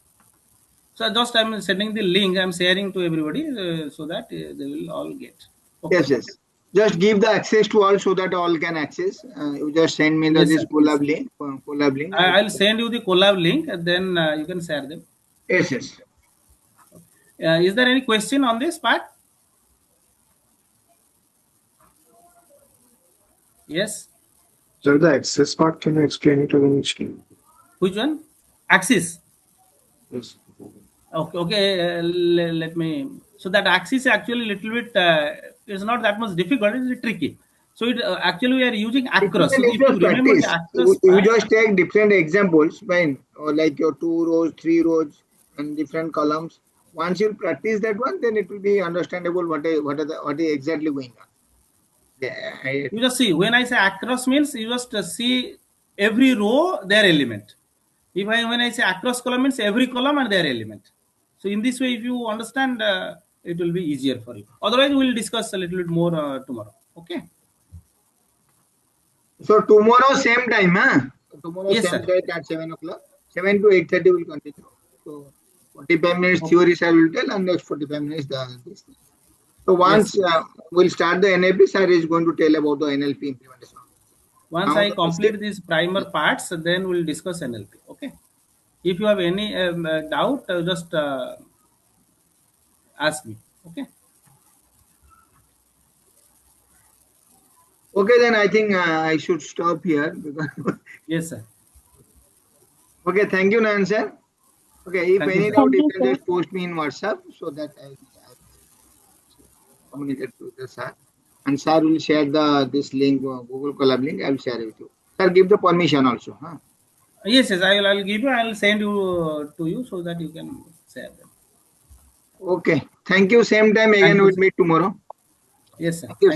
So just I'm sending the link. I'm sharing to everybody so that they will all get. Okay. Yes, yes. Just give the access to all so that all can access. You just send me Yes, this sir. Yes, collab sir. link. Collab link. I'll send you the collab link, and then you can share them. Yes, yes. Is there any question on this part? Yes. So the access part, can you explain it again? Which one? Axis. Yes. Okay. Okay. Let me. So that axis actually little bit. It's not that much difficult. It's tricky. So it actually we are using It will across. So be if you just remember the practice. across You part, just take different examples, fine, or like your 2 rows, 3 rows, and different columns. Once you practice that one, then it will be understandable what is exactly going on. Yeah, you just see when I say across means you just see every row their element. If I when I say across column means every column and their element. So in this way, if you understand, it will be easier for you. Otherwise, we will discuss a little bit more tomorrow. Okay. so tomorrow same time, huh? Tomorrow Yes, same sir. time at 7 o'clock. 7 to 8:30 will continue. So 45 minutes Okay. theory sir will tell, and next 45 minutes this thing. So Yes. once Yes. we'll start the NLP, sir is going to tell about the NLP implementation. Once Now I the basic. complete these primer parts, then we'll discuss NLP. Okay. If you have any doubt, just ask me. Okay. Okay, then I think I should stop here because. Yes, sir. Okay, thank you, Nayan sir. Okay, if Thank you, any sir. doubt, Thank you you, can sir. just post me in WhatsApp so that I communicate to the sir. And sir will share the this link, Google Colab link. I will share it with you. Sir, give the permission also. Huh? Yes, yes. I'll give you. I'll send you to you so that you can share them. Okay. Thank you. Same time Thank again. you, We'll sir. meet tomorrow. Yes, sir. Thank you, sir. Thank